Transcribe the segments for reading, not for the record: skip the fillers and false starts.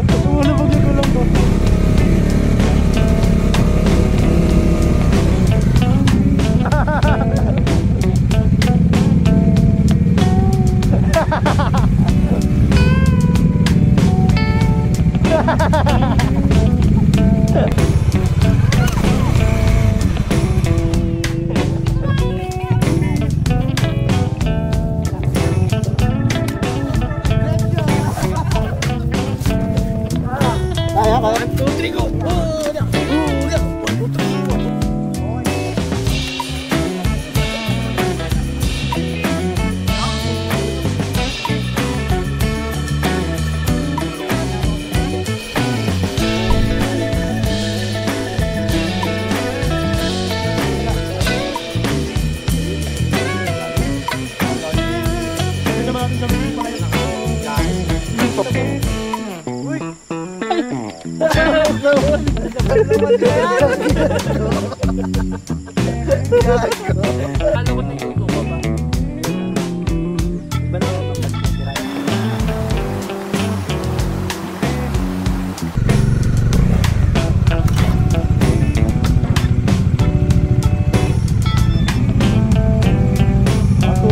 Tumulubog yung gulong ko.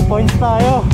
Points tayo.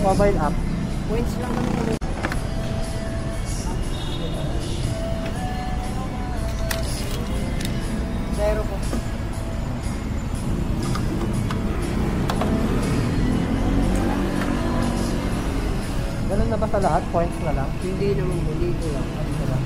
Mobile app. Points lang naman. Zero po. Ganun na ba sa lahat? Points na lang? Hindi naman po. Dito lang. Dito lang.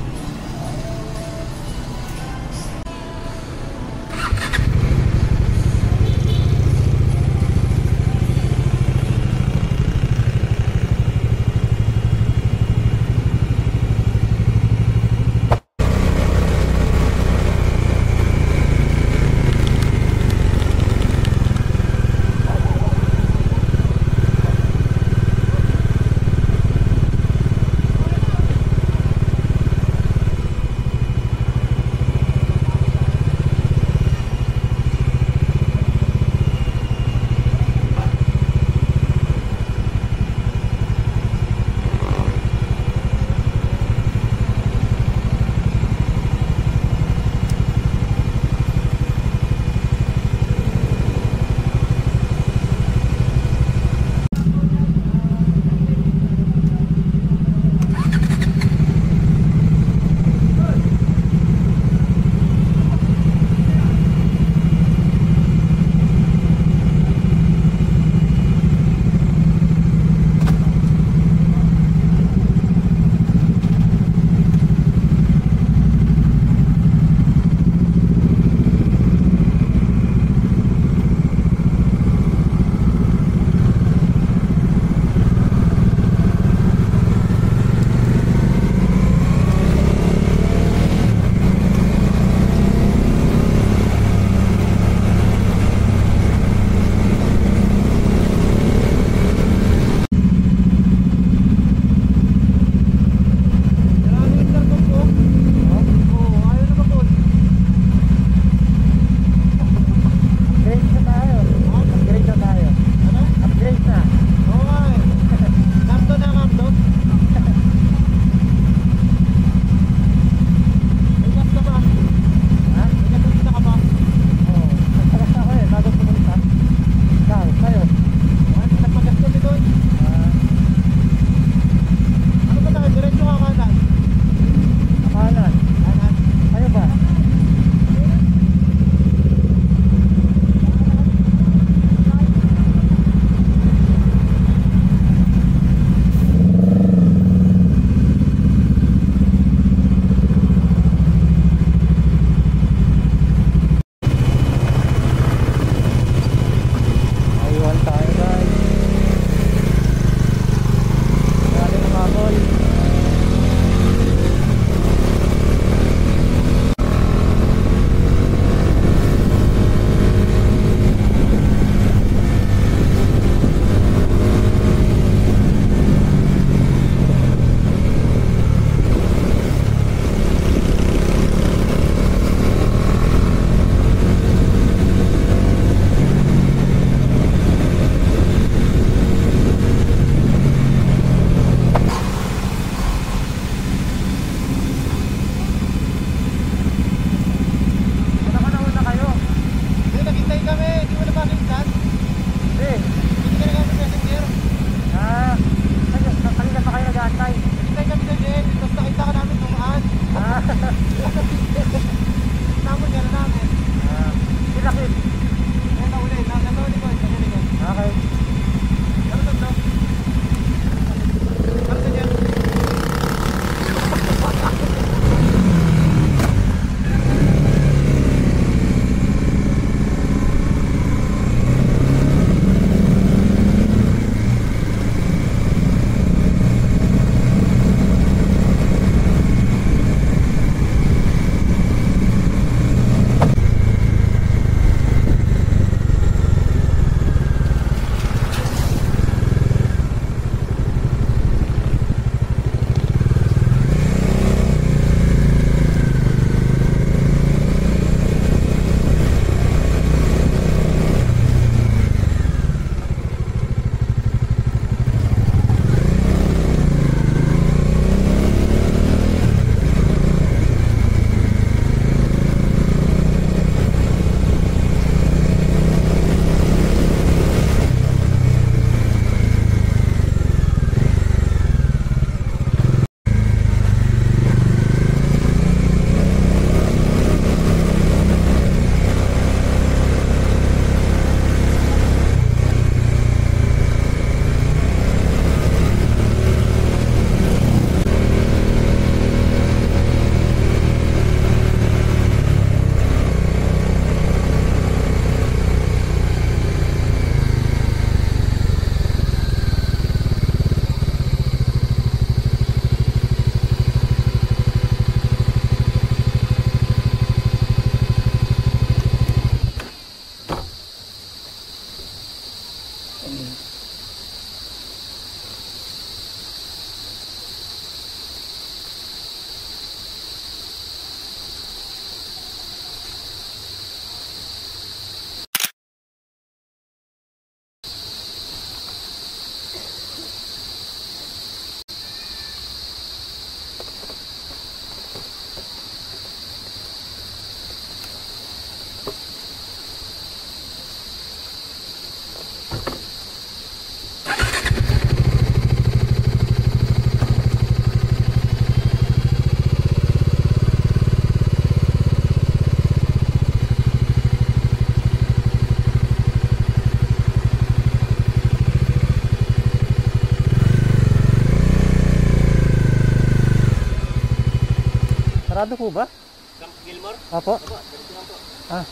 Sarado po ba? Camp Gilmore? Apo. Opo, diretso lang po. Ah,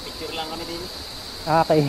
Picture lang kami din. okay.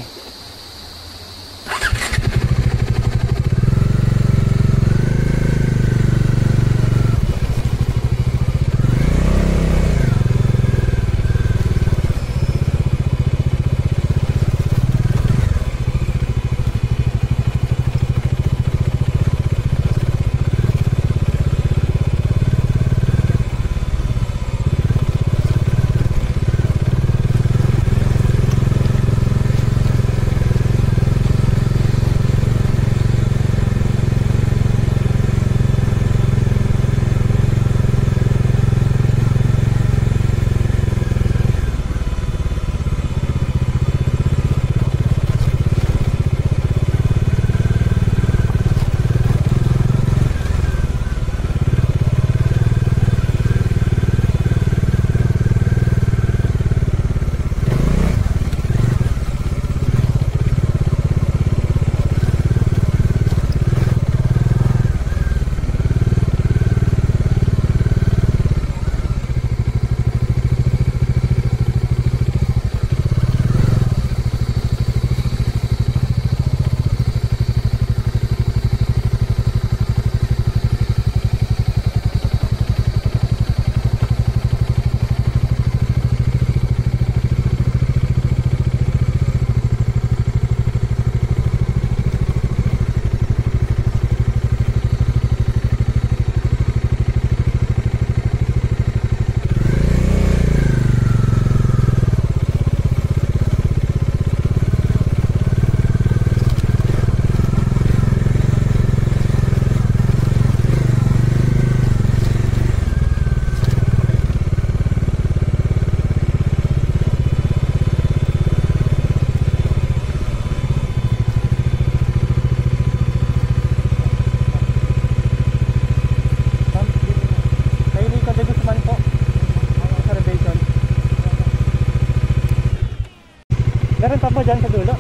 Meron pa po dyan sa dulo?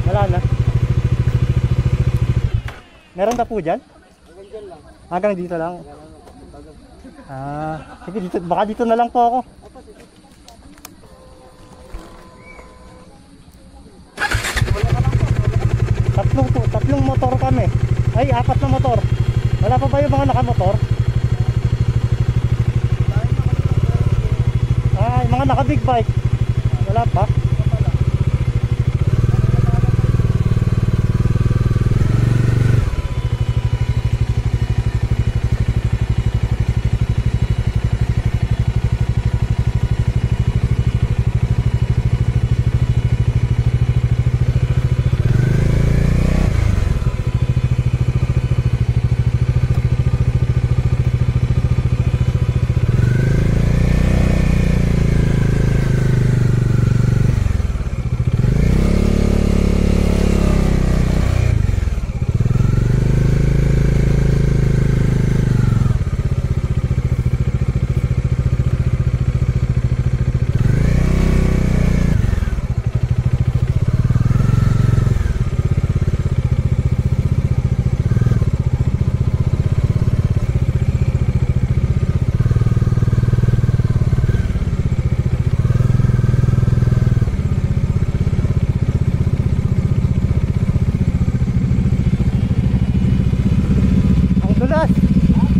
Wala na. Meron pa po dyan? Hanggang dyan lang. Hanggang dito lang. Sige dito, baka dito na lang po ako. Tatlong motor kami. Ay, 4 na motor. Wala pa ba yung mga nakamotor? Yung mga naka big bike. Wala pa.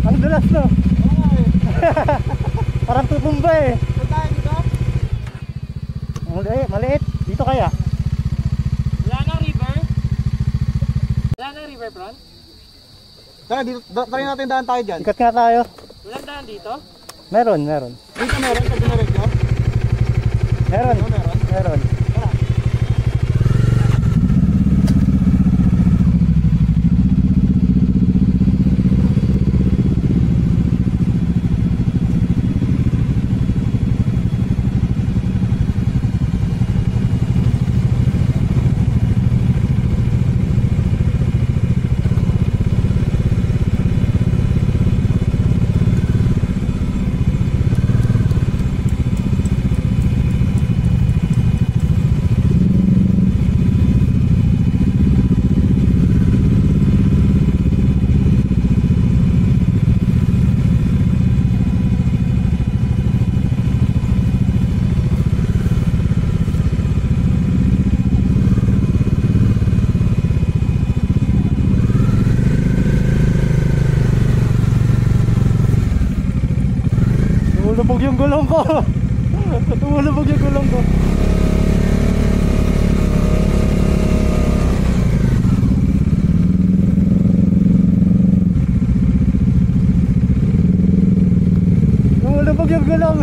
Ang dulas no? Parang tutumba eh. Maliit. Dito kaya? Wala nang river? Wala nang river front? Tara, dito, try natin daan tayo dyan. Ikat nga tayo. Walang daan dito? Meron. Dito meron, pag dumiretso. Meron. Tumulubog yung gulong ko. Tumulubog yung gulong ko. Tumulubog yung gulong.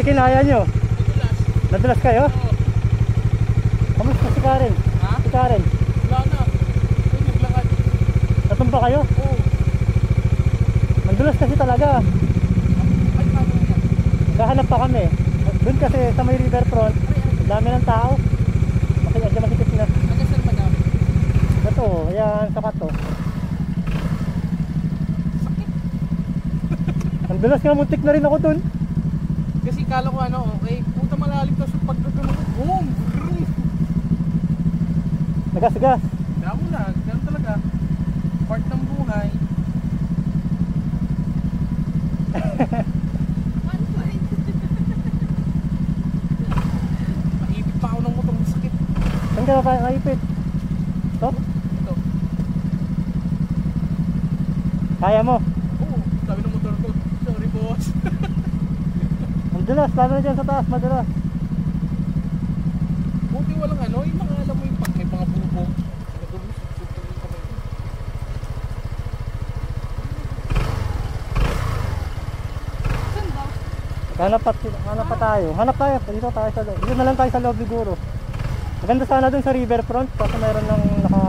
Kinaya nyo? Nadulas kayo? Kamusta si Karen? Ha? Si Karen? Wala na. Ay, naglakad. Natumba kayo? Oo. Nadulas kasi talaga. Ay, paano yan? Kahanap pa kami. Doon kasi sa may riverfront, dami ng tao. Kasi adya masikip na. Hanggang saan ba dami? Ito, ayan, sakat to. Nadulas nga, muntik na rin ako doon. Kasi kala ko ano, okay, puta malalim tapos pagkagano ko, boom! Nagas-gas. Damo na, ganun talaga. Part ng buhay. Maipit pa ako ng motor, masakit. Saan ka na naipit? Ito? Ito. Kaya mo? Oo, sabi ng motor ko, sorry boss. Madulas, lalo na dyan sa taas, madulas. Buti walang ano, yung mga alam mo yung pag may mga bubog. Nagulis, tutuloy ka may. Saan ba? Hanap pa tayo. Hanap tayo. Dito tayo sa loob. Dito na lang tayo sa loob siguro. Maganda sana dun sa riverfront kasi mayroon ng naka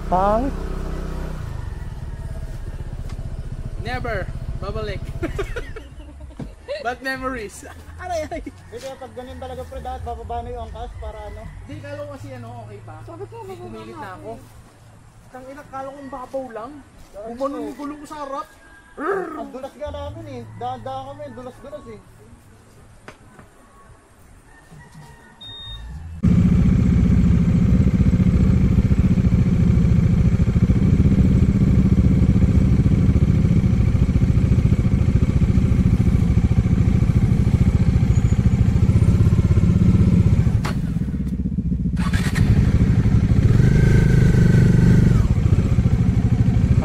pang Never, babalik. Bad memories. Aray, aray. Kaya pag ganyan talaga pre, dapat bababa na yung angkas para ano. Hindi, kala ko kasi ano, okay pa. Sabi ko, pumilit na ako. Tang ina, kala ko ang babaw lang. Umanon yung gulong ko sa harap. Ang dulas nga namin eh. Daan-daan kami, dulas-dulas eh.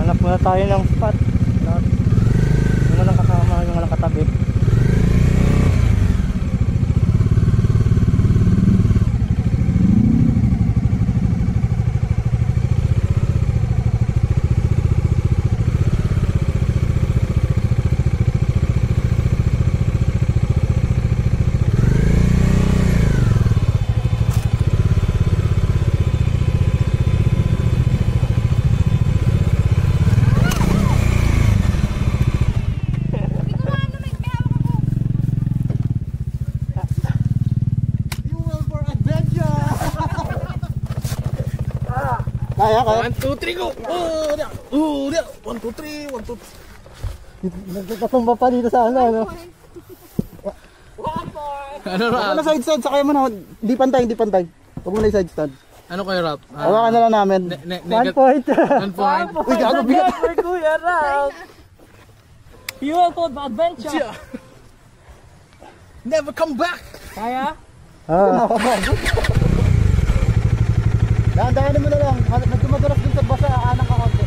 hanap muna tayo ng spot. Yung walang kasama, yung walang katabi. Kaya, kaya. 1, 2, 3, go! Oh, 1, 2, 3, 1, 2, 3. Nagpatumba pa dito sa ano. Ano Huwag mo rap? na side stand, sakay mo na. Di pantay, di pantay. Huwag mo na yung side stand. Ano kayo rap? Hawakan na lang namin. 1 point. 1 point. Uy, gago bigat. For Kuya Ralph. You will call the adventure. Yeah. Never come back! Kaya? Ah, Dahan-dahanin mo na lang. Medyo madulas dun sa basa, aanang ka konti.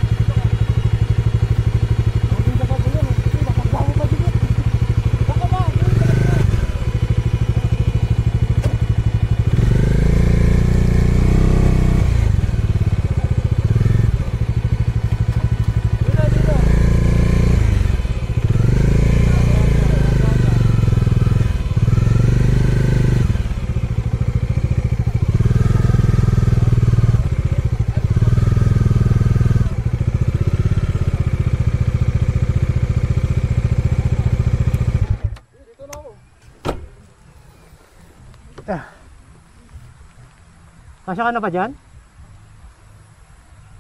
kasya ka na ba dyan?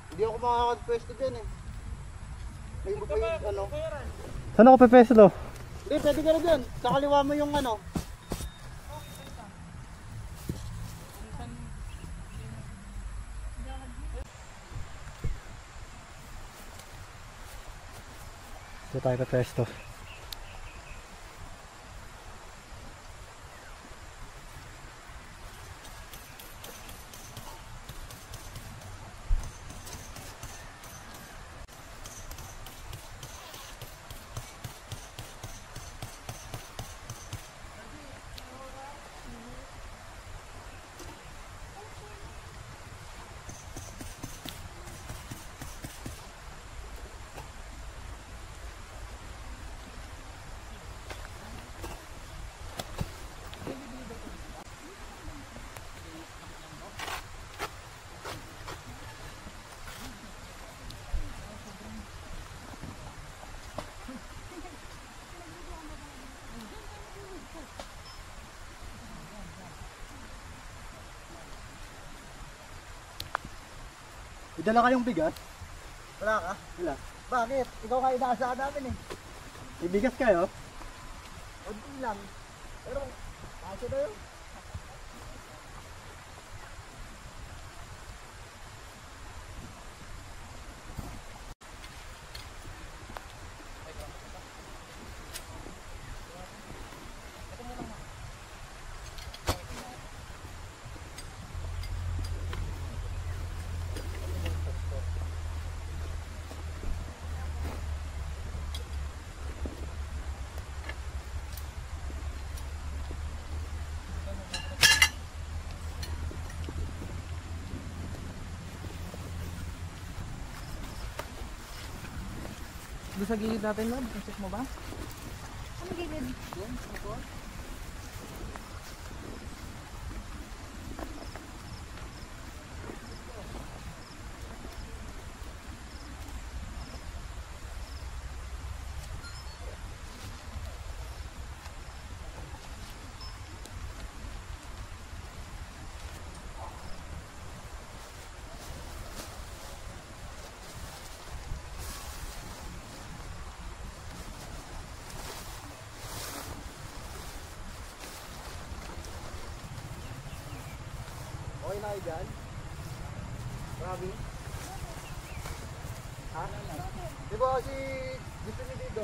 Hindi ako makakapwesto dyan eh. May iba pa yung ano. Saan ako pepesto? Hindi, pwede ka na dyan. Sa kaliwa mo yung ano. Dito tayo pepesto. Idala kayong bigas? Wala ka? Wala. Bakit? Ikaw kayo inaasahan namin eh. May bigas kayo? Kunti lang. Pero, kaso na yun. Doon sa gilid natin, Lord. Check mo ba? Ano gilid? Okay na kayo dyan? Grabe. Ha? Di ba kasi gusto niyo dito?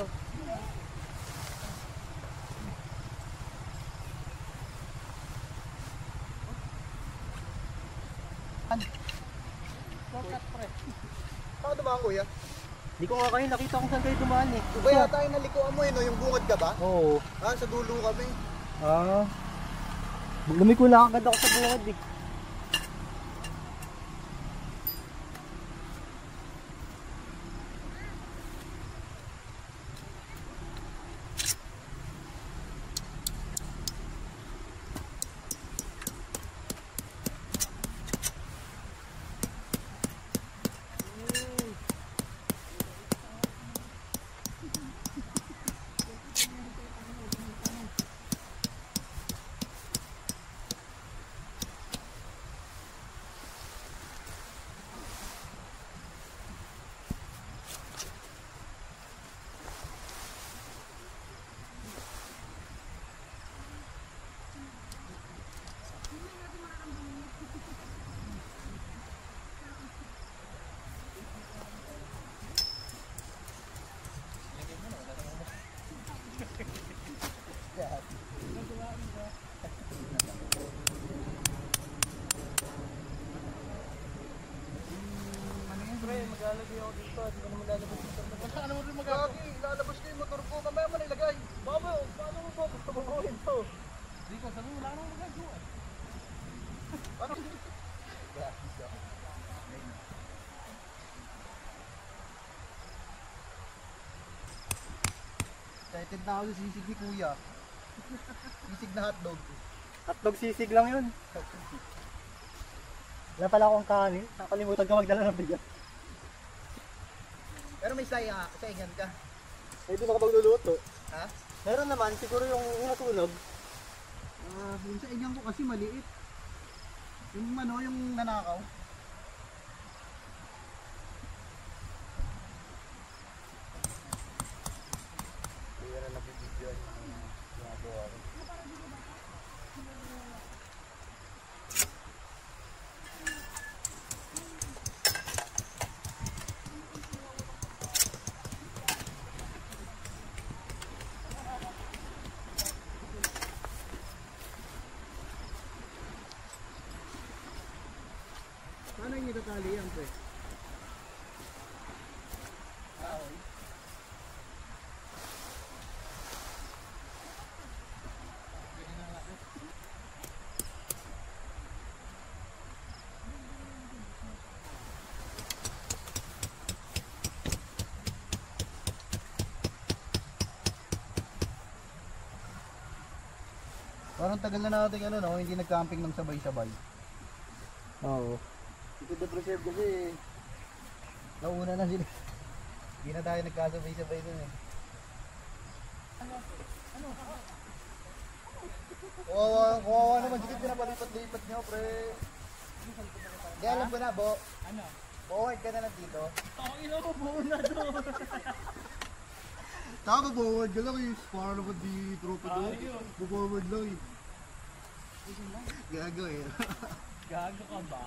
Saan dumaan kuya? Hindi ko nga kayo nakita kung saan kayo dumaan eh. Iba yata yung nalikuan mo no? Yung bungad ka ba? Oo. Ah, sa dulo kami. Ah. Lumiko na agad ako sa bungad eh. Wala ka naman rin magagawa. Lalabas ko yung motor ko. Mamaya mo nilagay. Paano mo ba gusto mo gawin to? Hindi ko, sabi mo, wala ka naman magagawa. Excited na ako sa sisig ni Kuya. Sisig na hotdog. Hotdog sisig lang yun. Wala pala akong kanin. Nakalimutan ka magdala ng bigas. Pero may saingan ka. Eh, di makapagluluto. Ha? Meron naman, siguro yung natulog. Yung saingan ko kasi maliit. Yung ano, yung nanakaw. Kaya na nabibigyan. Ginagawa ko. Paano yung itatali yan, pre? Parang tagal na natin ano, no? Hindi nag-camping ng sabay-sabay. Oo. Ito the preserve kasi nauna na sila. Hindi na tayo nagkasabay-sabay dun eh. Kawawa naman, sige pinapalipat-lipat nyo, pre. Hindi, alam ko na, Bo. Ano? Forward ka na lang dito. Ako inabubuo na doon. Tama, forward ka lang eh. Para naman di tropa doon. Forward lang eh. Gago eh. Gago ka ba?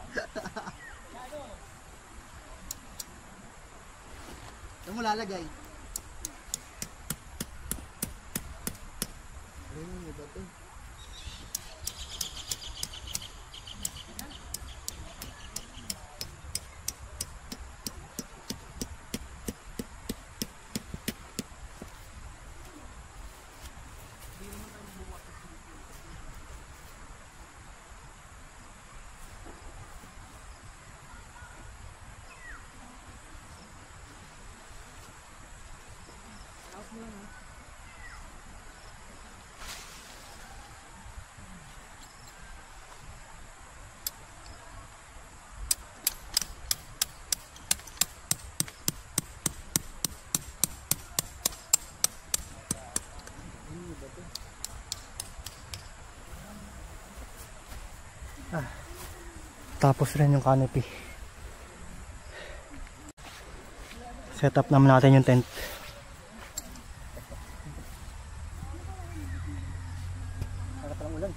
Saan mo lalagay? Ayun, iba to. Tapos rin yung canopy. Set up naman natin yung tent. Harap lang ulan.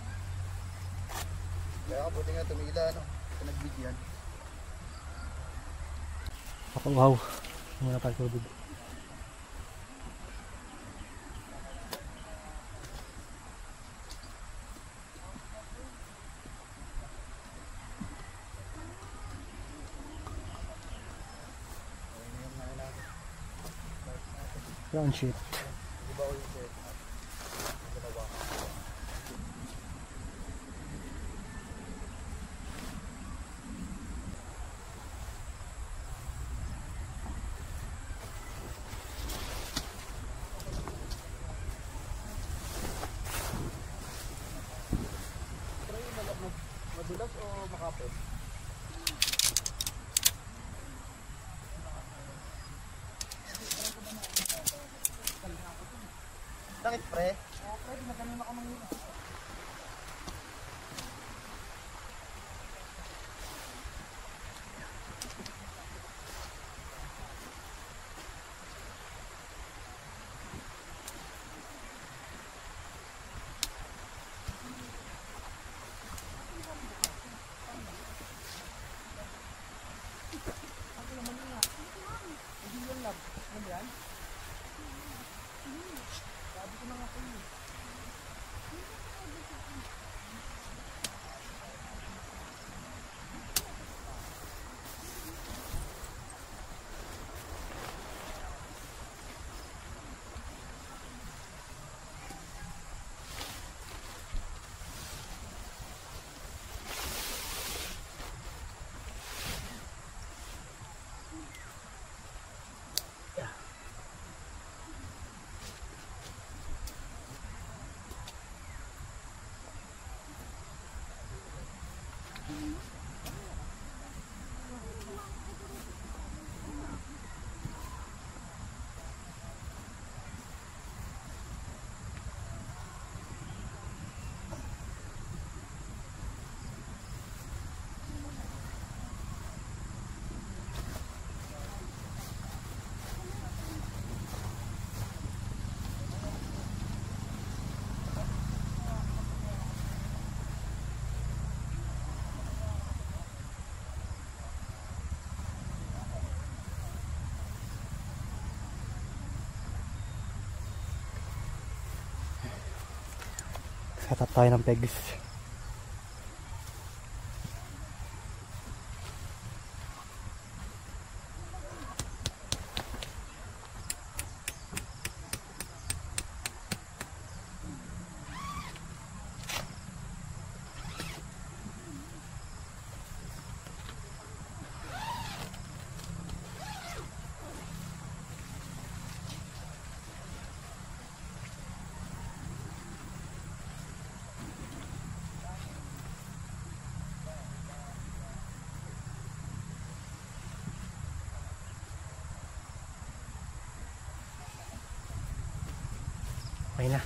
Kaya buti nga tumila, no? Pinagbigyan. Ako, wow. Muna pa tubig. Ground sheet. Madulas o makapit? Sakit, pre? Katap tayo ng pegs. Okay na.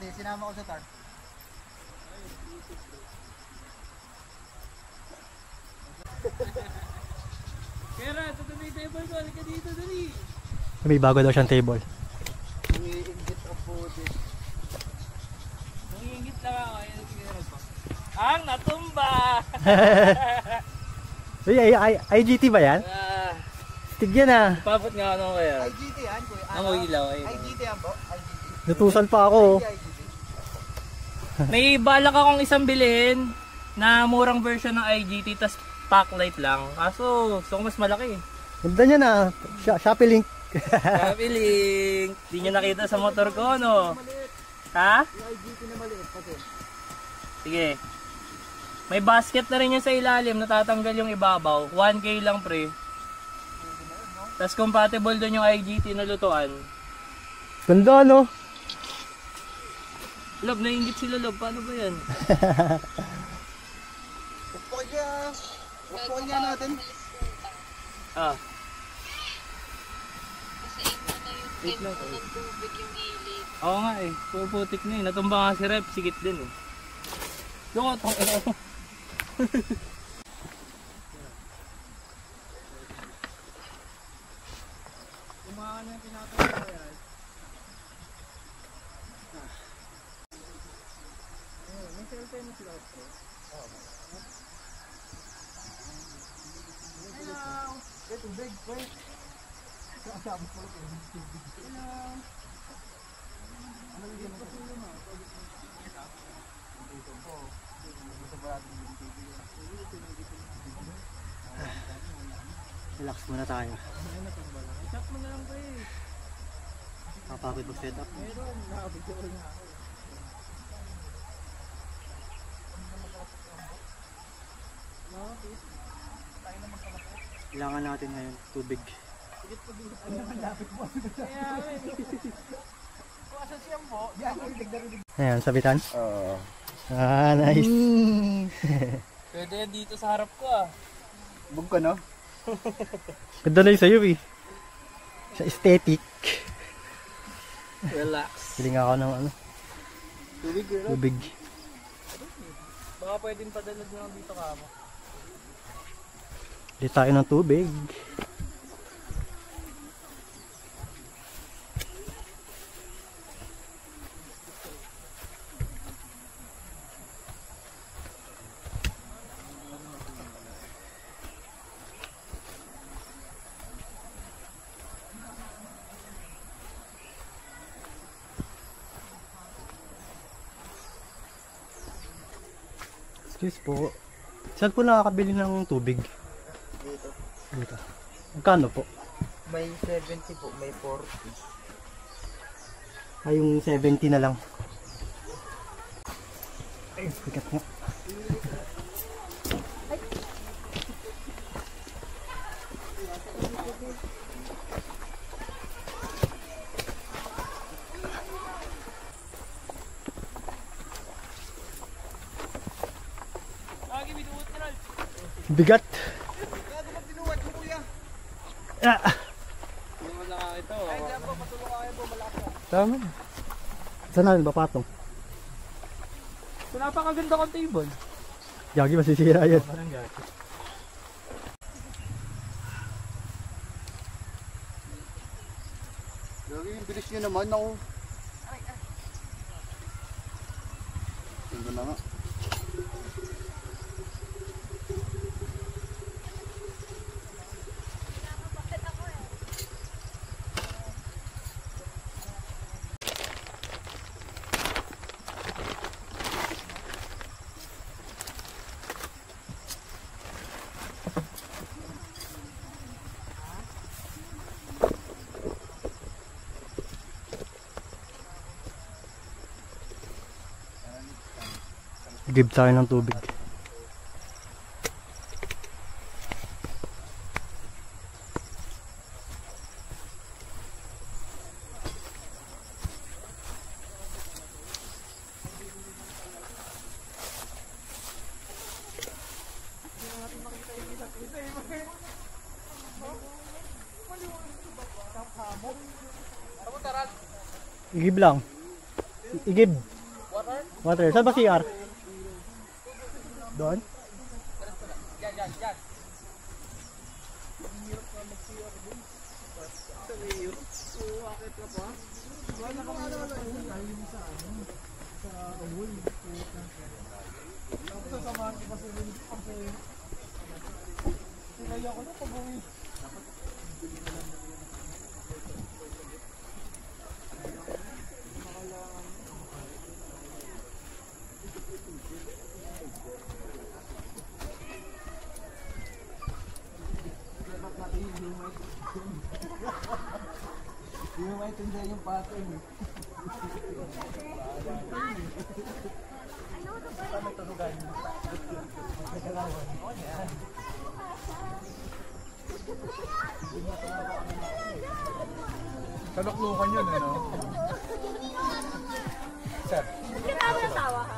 Hindi, sinama ko sa tarp. Kera, ito na yung table ko. Halika dito, dali. May bago daw siyang table. We inggit of body. Nag-iingit lang ako. Ayun, tingnan ko. Ang natumba! Uy, IGT ba yan? Tigyan na. Papot nga ano kaya? IGT yan, kuya. Ang ilaw. IGT yan po, IGT. Lutusan pa ako. IGT. May balak akong isang bilhin na murang version ng IGT tas backlight lang. Kaso, gusto ko mas malaki. Ganda niya na. Shopee link. Sabi link. Di nyo nakita sa motor ko, no? Ha? Yung IGT na maliit pati. Sige. May basket na rin yan sa ilalim, natatanggal yung ibabaw. 1K lang pre. Tapos compatible doon yung IGT na lutuan. Ganda, no? Lob, nainggit sila Lob. Paano ba yan? Pukpukin niya natin. Ah. Wait lang kayo. Tubig yung gilid. Oo nga eh. Puputik na eh. Natumba nga si Rep. Sigit din eh. Loko, tong ina mo. Kumakan na yung pinatawag ko yan. May cellphone mo sila ako. Hello! Eh, tubig, wait. Kasama ko lang tubig. Hello! Ano yung ganito po yun ah? Dito po. Dito ba natin yung tubig? Relax muna tayo. Shot mo na lang pre. Kapagod mag-set up. Meron, nakabigyo ko nga ako. Kailangan natin ngayon tubig. Ayan, sabitan? Oo. Ah, nice. Pwede yan dito sa harap ko ah. Bug ka no? Ganda na yung sa'yo eh. Sa aesthetic. Relax. Piling ako ng ano, Tubig relax. tubig. Baka pwedeng padalad na lang dito kamo. Hindi tayo ng tubig. Excuse po. Saan po nakakabili ng tubig? Dito. Dito. Magkano po? May 70 po, may 40. Ay, yung 70 na lang. Ay, bigat nga. Lagi binuot ka lang. Bigat. Gago pag tinuwad mo kuya. Ah, Hindi mo nakakita oh. Kaya po, patulong kaya po, malaki. tama. Saan natin ba patong? So napakaganda kong table. Yagi, masisira yan. Parang gato. Gago yung bilis nyo naman ako. Tingnan na nga. Give tayo ng tubig. Igib lang. Igib. Water. Saan ba CR? Doon? Sasamahan ko pa si Rin kasi sinaya ko na pag-uwi. Hindi mo maintindihan yung pattern eh. Paano tunugan? Kaluklukan yun, ano? Sir. Kinawa na tawa ha?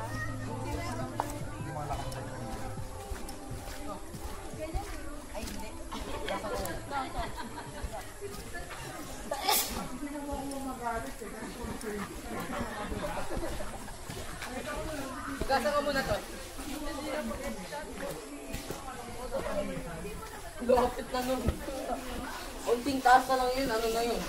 Magkasa ka muna to. Lopit na nun. Unting taas na lang yun, ano na yun?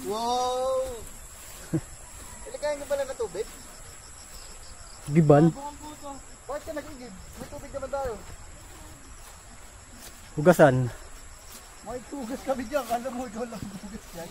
Wow! Ilikayan ka pala na tubig? Giban. Bakit ka nag-igib? May tubig naman tayo. Hugasan. May tugas kami dyan. Kala mo ikaw lang tugas yan.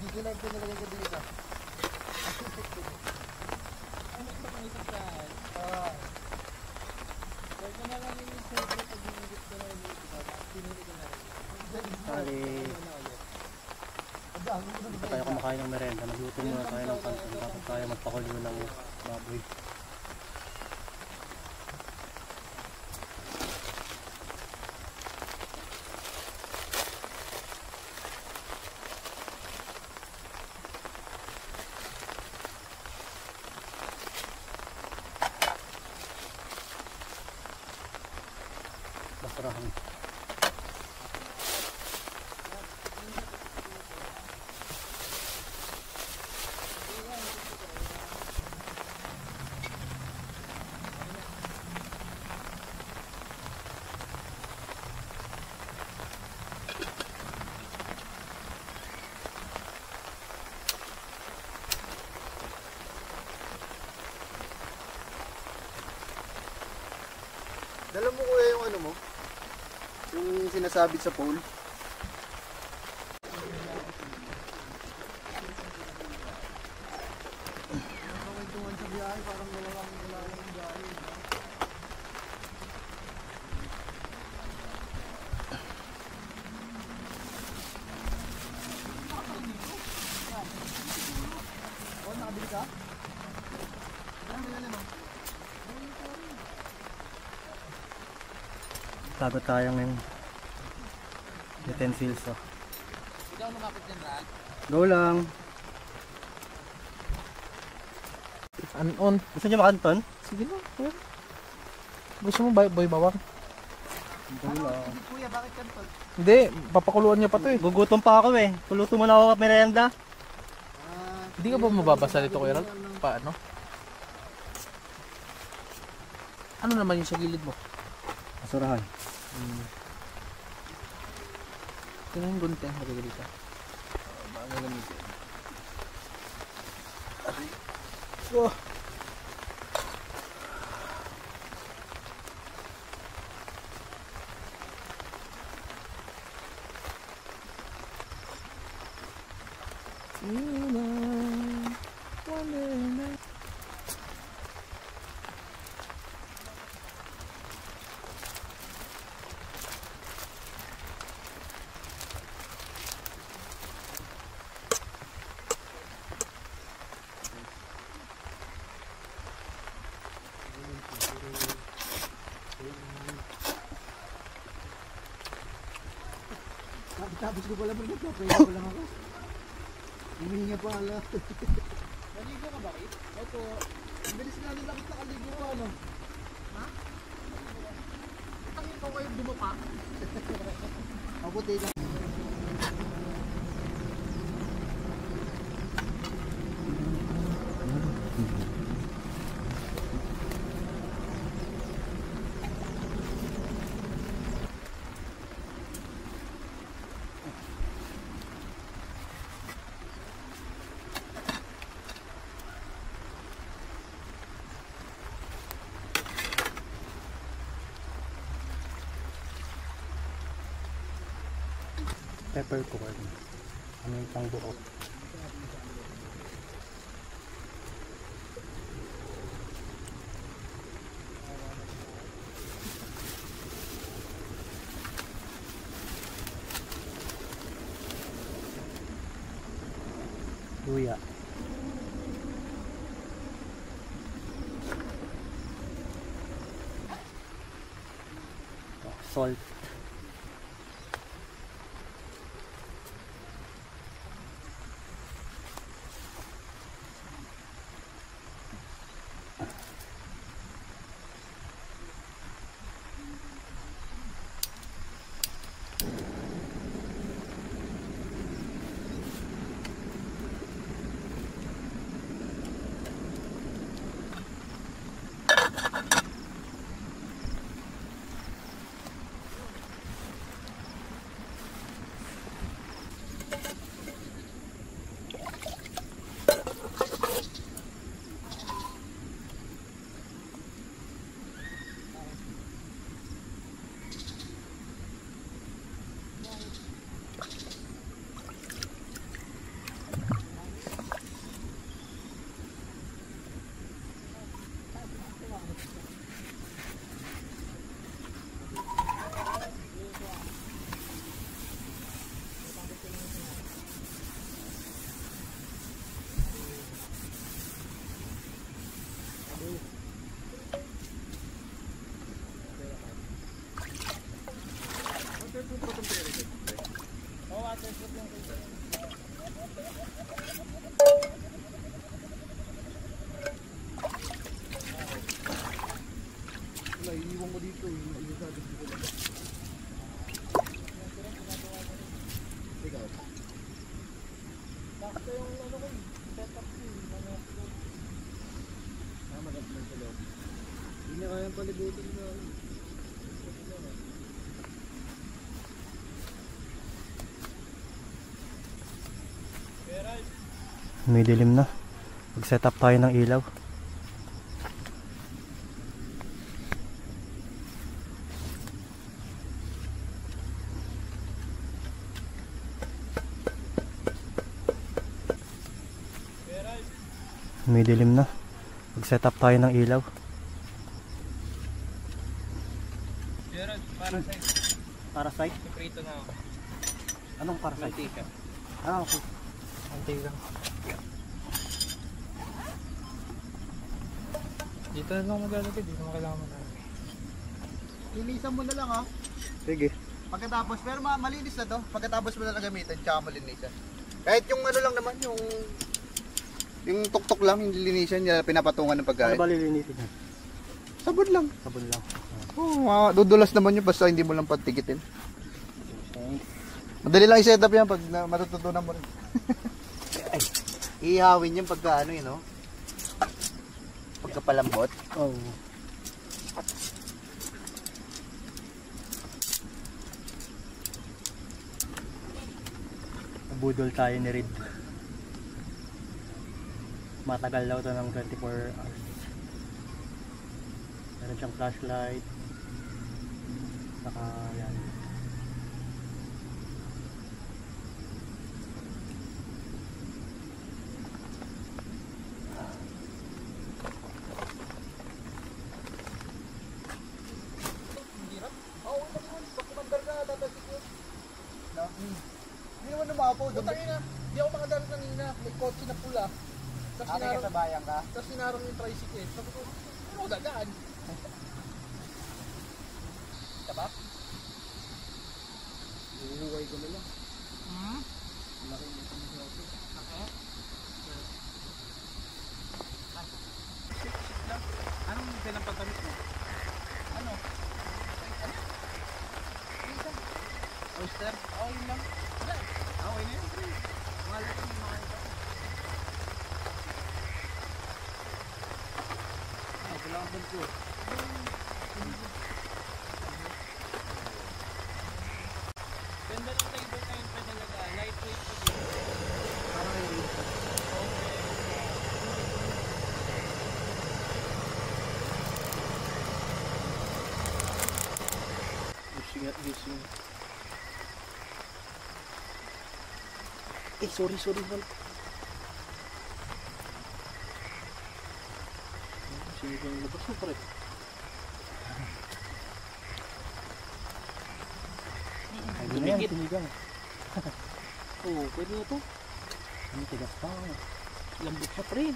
Hindi live ko nilagay ka dito. Bali, hindi tayo kumakain ng merenda. Magluto muna tayo ng kanton tapos tayo magpakulo ng baboy. Basurahan. Dala mo kuya yung ano mo? Yung sinasabit sa pole? Tago tayo ng utensils. Oh. Hindi ako lumapit dyan, Ral. Go lang. Anon. Gusto niyo makanton? Sige na. Pwede. Gusto mo boy bawang? Go lang. Kuya, bakit kanton? Hindi, papakuluan niya pa to eh. Gugutom pa ako eh. Puluto mo na ako merienda. Hindi ka ba mababasa nito, Kuya Ral? Paano? Ano naman yung sa gilid mo? Basurahan. Tingnan yung gunting, lagay dito. Baka gagamitin. Oh. Tapos ko pala bro, nagpa-pray ko lang ako. Humihinga pa ala. Naligo ka ba, Kit? Opo. Ang bilis nga nila kita nakaligo ko, ano? Ha? Tangin ko kayo dumapa. Ako teka. Peppercorn. Ano yung pang buo? Luya. Salt. Naiiwan ko dito. Ikaw. Bakit yung ano ko, setup ko. Maganda ng tulog. Hindi na kayang palibutin na. May dilim na. Mag-set up tayo ng ilaw. May dilim na. Mag-set up tayo ng ilaw. Gerald, parasite. Parasite? Prito na ako. Anong parasite? Mantika. Ah, okay. Mantika. Dito na lang maglalagay, dito mo kailangan maglalagay. Linisan mo na lang ha. Sige. Pagkatapos, pero malinis na to. Pagkatapos mo na gamitin, tsaka malinisan. Kahit yung ano lang naman, yung tuktok lang, yung linisan niya, pinapatungan ng Ano pagkain. ba lilinisin yan? Sabon lang. Sabon lang. Oo, dudulas naman yun basta hindi mo lang patigitin. Okay. Madali lang i-set up yan pag matututunan mo rin. Ay, ihawin yung pagka ano yun, no? Pagkapalambot. Oh. Nabudol tayo ni Reed. Matagal daw to ng 24 hours. Meron siyang flashlight. Saka yan. Hindi naman lumapo. Hindi ako makadalo kanina. May kotse na pula. Tapos sinarang, kasabayan ka? tapos sinarang yung tricycle. Sabi ko, ano ako dadaan? Diba? Iuhuway ko na lang. Anong pinapatamit mo? Ano? Oyster? Oo, yun lang. Wala. Okay na yun, pre. Mahal ko yung mga ito. Ay, kailangan ba ko? Ganda ng table na yun pa talaga. Lightweight pa din. Parang kayo rin. Gising at gising. Eh, sorry, man. Sinigang yung labas mo, pre. Ay, na yan, sinigang. Oo, pwede na to. Ano, tigas pa. Lambot siya, pre.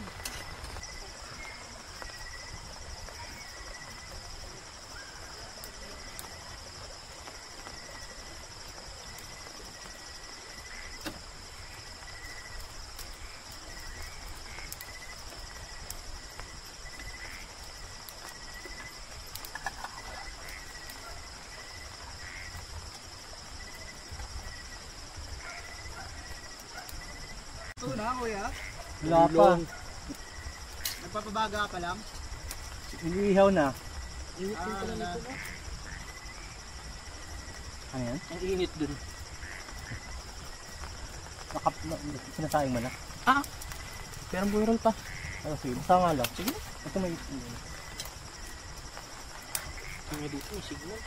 Ito na, kuya. Wala pa. Nagpapabaga pa lang. Nag-iihaw na. Ano na? Ano yan? Ang init dun. Sinasayang mo na. Pero ang buyrol pa. Ano, sige. Basta nga lang. Sige. Ito may... Ang dito may signal.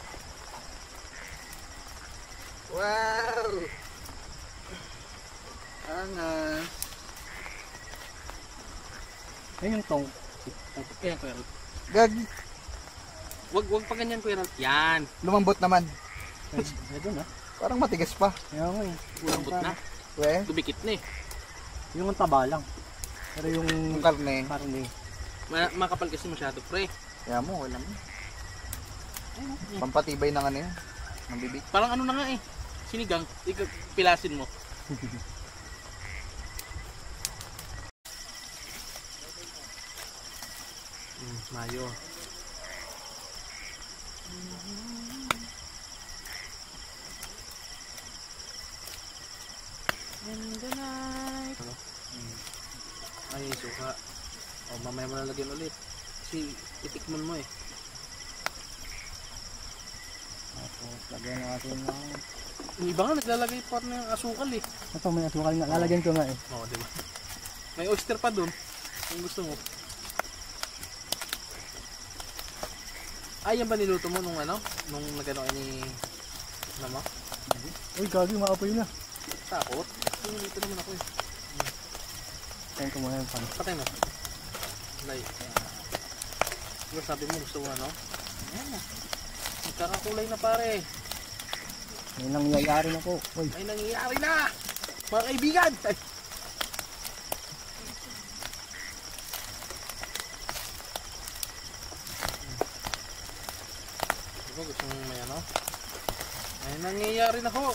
Wow! Angas. Yan yung tong. Ayan, Kuya Rod. Gag, Wag pa ganyan, Kuya Rod. Yan. lumambot naman. Pwede na. Parang matigas pa. Kaya nga eh. Lambot na. We, Dumikit na eh. Yung ang taba lang. Pero yung yung karne. karne. Makapal kasi masyado, pre. Kaya mo, wala mo. Pampatibay ng ano yan. Ng bibig. Parang ano na nga eh. Sinigang. Pilasin mo. Mayo. In the night. Ay, suka. O, mamaya mo nalagyan ulit. Kasi itikman mo eh. Tapos, lagyan natin ng... Yung iba nga naglalagay pa na yung asukal eh. Ito, may asukal na. Lalagyan ko nga eh. Oo, diba? May oyster pa dun. Kung gusto mo. Ay, yan ba niluto mo nung ano? Nung nagano ni... Ano mo? Uy, gagi, maapoy na. Takot? Nilito naman ako eh. Tayo ko muna yung pan. Patay mo. Lay. Diba sabi mo gusto mo ano? Ayan na. Nagkakakulay na pare. May nangyayari na po. Uy, May nangyayari na! Mga kaibigan! Ay. Diba gusto mo may ano? Ayan na. Nangyayari na ho.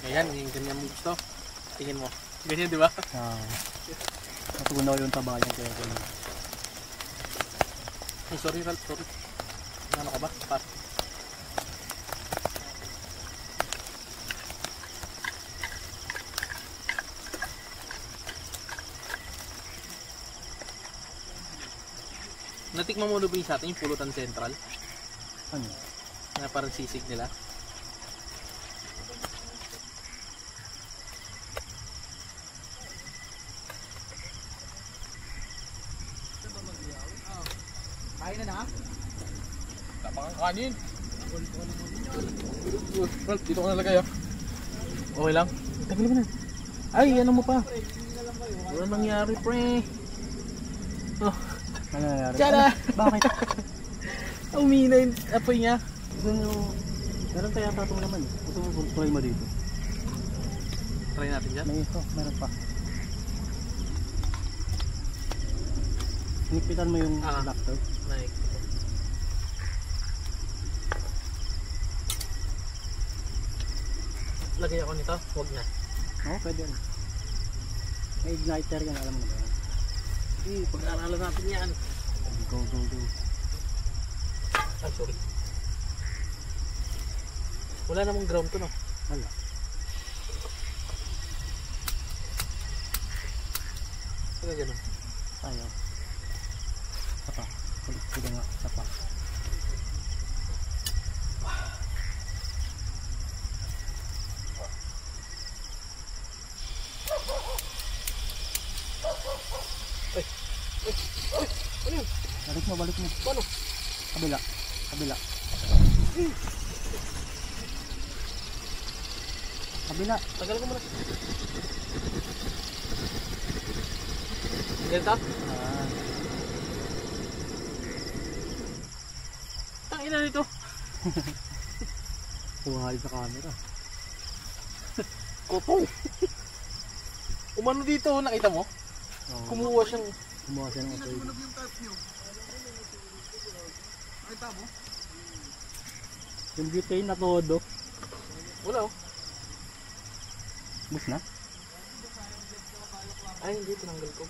Ayan, yung ganyan mo gusto. Tingin mo. Ganyan, di ba? Natunaw yung taba niya kaya ganyan. Ay, sorry, Ralph. Sorry. Ano ka ba? Pat. Natikman mo ba yung sa atin yung Pulutan Central? Ano? Na parang sisig nila? Kain na na? Tapang kanin. Ralph, dito ka nalagay ah. Okay lang? Tagal mo na. Ay, ano mo pa? Wala nangyari, pre. Oh, Ano nangyari? tiyara! Bakit? Umina yung apoy niya. Meron kaya tatong naman. Gusto mo try mo dito? Try natin dyan. May ito, meron pa. Hinipitan mo yung laptop. Like, lagay ako nito? Huwag na. Oo, pwede rin. May igniter yan, alam mo na ba? Pag-aaralan natin yan. Go, go, go. Ay, sorry. Wala namang ground to, no? Wala. Kaya ganun. Ayaw. Sapa. Sige nga, sapa. Balik mo, balik mo. Paano? Kabila. Kabila. Kabila. Tagal ko muna. Ganito? Ah, Tangina nito. kumahalid sa camera. Kopong. Umano dito, nakita mo? Oo. Kumuha siyang... Kumuha siya ng otoy. Sunog yung tarp nyo. Nakita mo? Yung butane na todo. Wala oh. Bus na? Ay, hindi. Tinanggal ko.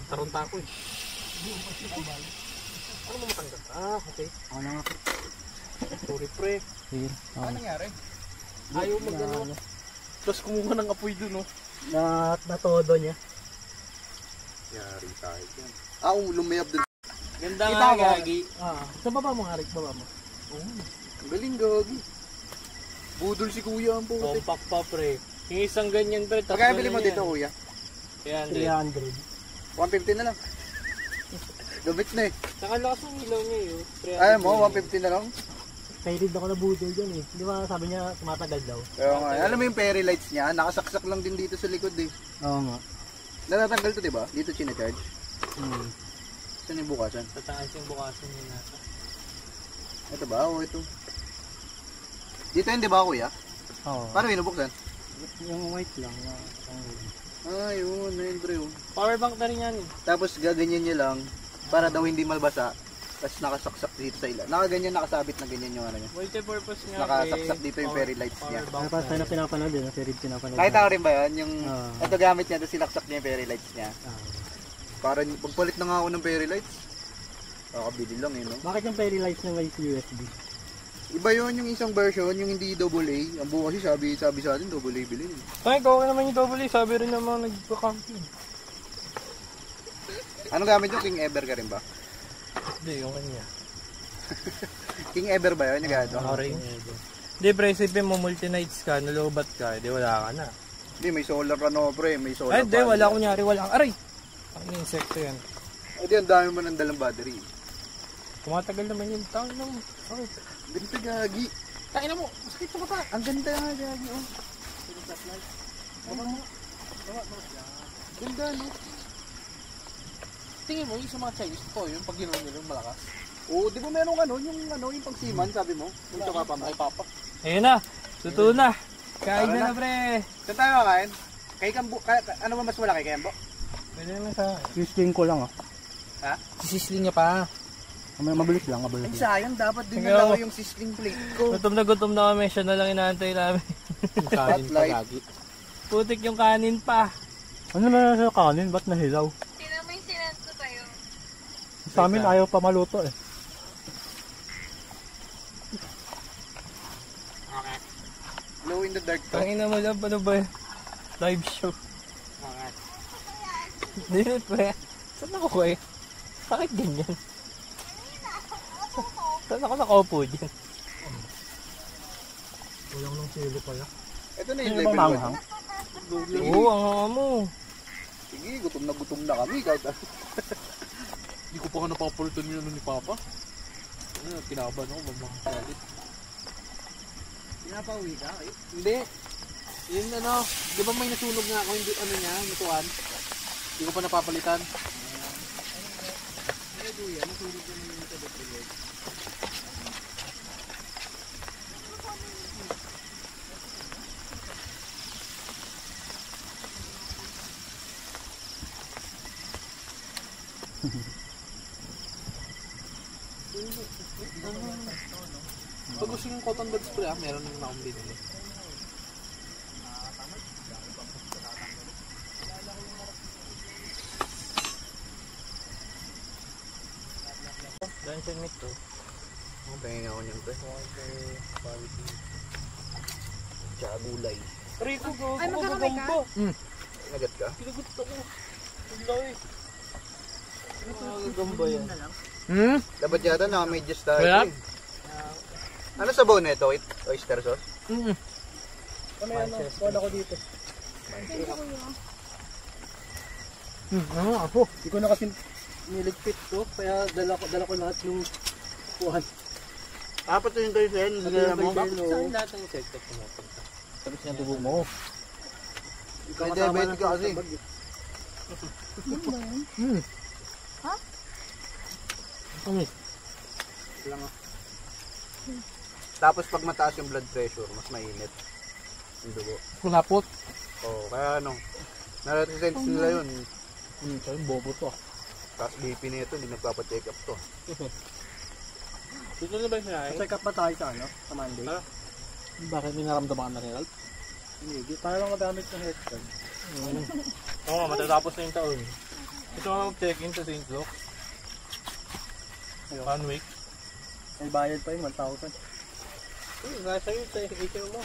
Tarunta ko eh. Ano mo matanggal? Ah, okay. Ako na nga. Sorry pre. Sige. Ako Ano na. nangyari? Ayaw mag-ano. Tapos kumuha ng apoy dun oh. Na todo niya. Yari tayo dyan. Lumayab dun. Ganda Kita nga mo? gagi. Sa baba mo nga, Rick. Baba mo. Ang galing gagi. Budol si kuya ang puti. Compact pa pre. Yung isang ganyan pre. Pagkaya bili mo dito kuya? Kaya 300. 150 na lang. Gamit na eh. Saka lakas ng ilaw niya yun. Ayaw mo, 150 na lang. Kairid ako na budol dyan eh. Di ba sabi niya tumatagal daw? Kaya nga, alam mo yung fairy lights niya, nakasaksak lang din dito sa likod eh. Oo nga. Natatanggal to diba? Dito charge. Hmm. Saan yung bukasan? Tataas yung bukasan niya nasa. Ito ba? O ito. Dito yun diba kuya? Oo. Paano binubuksan? Yung white lang. Ah, yun. Ayun pre oh. Power bank na rin yan eh. Tapos gaganyan niya lang para daw hindi malbasa. Tapos nakasaksak dito sa ila. Nakaganyan, nakasabit na ganyan yung ano niya. Multi-purpose nga Nakasaksak dito yung fairy lights niya. Ano pa tayo na pinapanood yun? Kairid pinapanood. Nakita ko rin ba yan? Yung Ah. ito gamit niya, tapos sinaksak niya yung fairy lights niya. Ah. Para pagpalit na nga ako ng fairy lights. Kakabili lang eh no. Bakit yung fairy lights na may USB? Iba yun yung isang version, yung hindi AA. Ang buo kasi sabi sa atin AA bilhin. Ay, ikaw naman yung double A. Sabi rin naman nagpa-camping. Ano gamit yung King Ever ka rin ba? Hindi, yung kanya. King Ever ba yun? Yung gamit mo? Orange. Hindi, pre, isipin mo, multi-nights ka, nalubat ka, di wala ka na. Hindi, may solar ano pre, may solar. Ay, hindi, wala kunyari, wala kang aray. Ang insekto yan. Hindi, ang dami mo ng dalang battery. Tumatagal naman yun. Tangin na mo. Okay. Ganito gagi. Tangin na mo. Masakit sa mata. Ang ganda nga gagi oh. Ganda no. Tingin mo, yung sa mga Chinese, ito, yung pag ginawa nila, yung malakas. Oo, di ba merong yung pangsiman sabi mo? Yung tsaka pa mo. Ay, papa. Ayun na. Totoo na. Kain na pre. Saan tayo kakain? Kay Kambo, ano ba mas malaki kay Kambo? Pwede naman sa... Sisling ko lang Sisisling niya pa. Mabilis lang, mabilis Ay, lang. sayang. Dapat din Sige, na ako. yung sisling plate ko. Gutom na kami. Siya na lang inaantay namin. Kanin pa Spotlight. gagi. Putik yung kanin pa. Ano na sa kanin? Ba't nahilaw? Sino mo yung sinento tayo? Sa amin ayaw pa maluto eh. Glow in the dark to. Tangina mo lang. Ano ba yun? Live show. Hindi pre. Saan ako ko eh? Bakit ganyan? Saan ako nakaupo dyan? Walang nang sili pala. Ito na yung Sino level bang 1. manghang? Oo, ang hanga mo. Sige, gutom na kami. Kahit Hindi ko pa nga napapulutan yun ni Papa. Kinabahan ako, mamakasalit. pinapauwi ka eh. Hindi. Yun ano, di ba may nasunog nga ako, hindi ano niya, nutuan. Hindi ko pa napapalitan. Pag gusto yung cotton bud spray, meron naman akong binili. Doon siya mix to. Pahingin ako niyan, pre. Tsaka gulay. Rico, go. Ay, magkakamay ka? Nagat ka? Kinagot ako. Ang laki. Ang gamba yan. Dapat yata naka-medyas tayo. Kaya? eh. Ano sabaw na ito? Oyster sauce? Ano yan? Wala ko dito. Ano ako? Hindi ko na kasi niligpit to. Kaya dala ko lahat ng kuhan. Apat yung kayo sa yan. Nila mo. Saan lahat ng sektor pumupunta? Tapos yung tubo mo. May diabetic ka kasi. Tapos pag mataas yung blood pressure, mas mainit yung dugo. Kulapot. Oo, kaya ano, nare-sense nila yun. Sabi, bobo to. Tapos BP na ito, hindi nagpapacheck up to. Dito na ba yung sinahin? Check up pa tayo sa ano? Sa Monday. Bakit may naramdaman ka na rin, Ralph? Hindi. Para lang magamit ng headphone. Oo nga, matatapos na yung taon. Ito nga mag-check-in sa St. Luke. 1 week. May bayad pa yun, 1,000. Nasa yun sa ATM mo.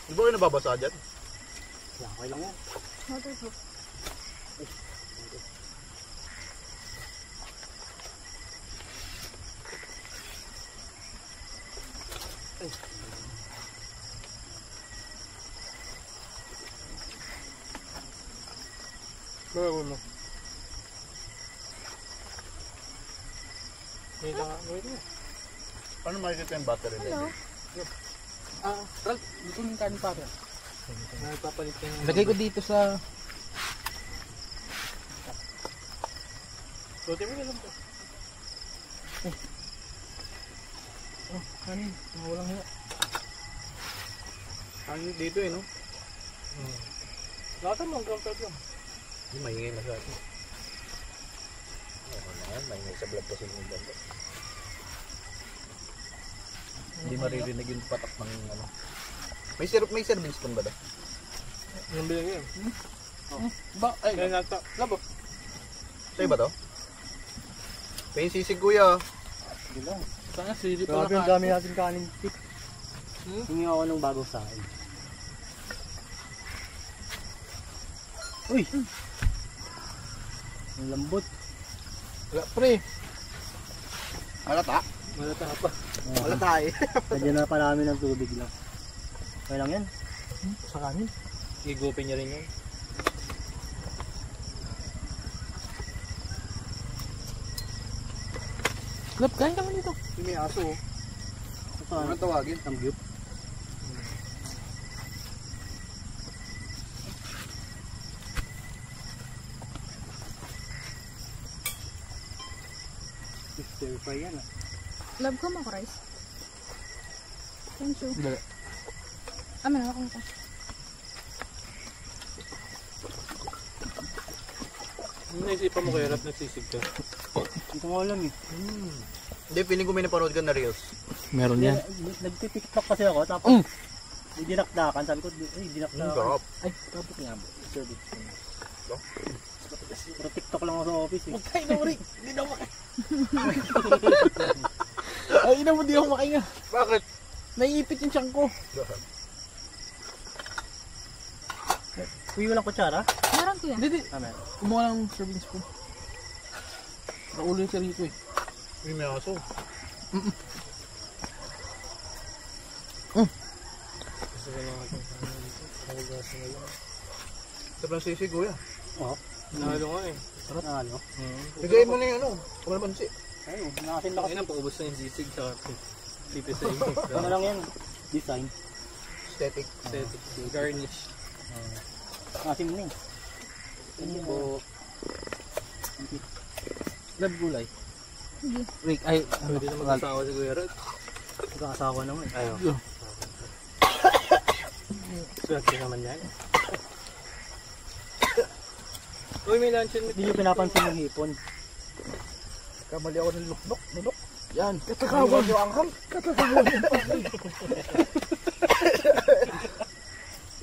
Di ba kayo nababasa dyan? Okay lang yan. Bago mo. Dito nga, wait mo. Paano makikita yung battery level? Ralph, dito yung kanin pa rin. Nagpapalit ka ng... Lagay ko dito sa... Buti mo na lang to. Kanin, walang hiya. Ano dito eh, no? Lahat mo, hanggang lang. Hindi maingay masyado. Ano na yan, maingay sa blood kasi yung ganda. Hindi maririnig yung patak ng ano. May serving spoon ba daw? Anong bilhin yun? Ba, ay, Kaya nata. Labo. Sa'yo ba to? May sisig kuya. Hindi lang. sana sili pa Grabe yung na dami natin kanin tip. Hingi ako ng bagong sain. Uy! Ang lambot. Wala, pre. Malata? Malata pa. Malata eh. Lagyan na pa namin ng tubig lang. Okay lang yan. Sa kanin. Igupin niya rin yan. Lap, kain ka man dito. Yung may aso oh. Saan? Ano tawagin? Samgyup. fry yan ah. Love ko mo, Rice. Thank you. Dali. Meron ako nito. Ano naisipan mo kaya rap nagsisig ka? Hindi ko nga alam eh. Hindi, feeling ko may napanood ka na reels. Meron yan. Nagtitiktok kasi ako, tapos may dinakdakan. Sabi ko, ay dinakdakan. Sarap. Ay, tapos nga ba? Service. Pero TikTok lang ako sa office eh. Ay, no, Rick. Hindi na ako makain. Ay, ina mo, di ako makain. Bakit? Naiipit yung tiyan ko. Uy, walang kutsara? Meron ko yan. Hindi, di. Meron. Kumuha ng serving spoon. Naulo yung sarili ko eh. May may aso. Sarap ng sisig, kuya. Oo. Nalo nga eh. Sarap na ano. Bigay mo na yung ano, kumalamansi. Ayun, nakasin lakas. Ay na, paubos na yung sisig sa pipi sa inyo. Ano lang yan? Design. Aesthetic. Aesthetic. Garnish. Nakasin mo na eh. Ano po? Love gulay. Sige. Rick, ay, Pwede na mag-asawa si Kuya Rod. Magkakasawa naman. Ayaw. Yo. Swerte naman yan. Uy, may luncheon meat. Hindi nyo pinapansin yung hipon. Kamali ako ng luknok. Nunok. Yan. Katakawag yung anghang. Katakawag yung anghang.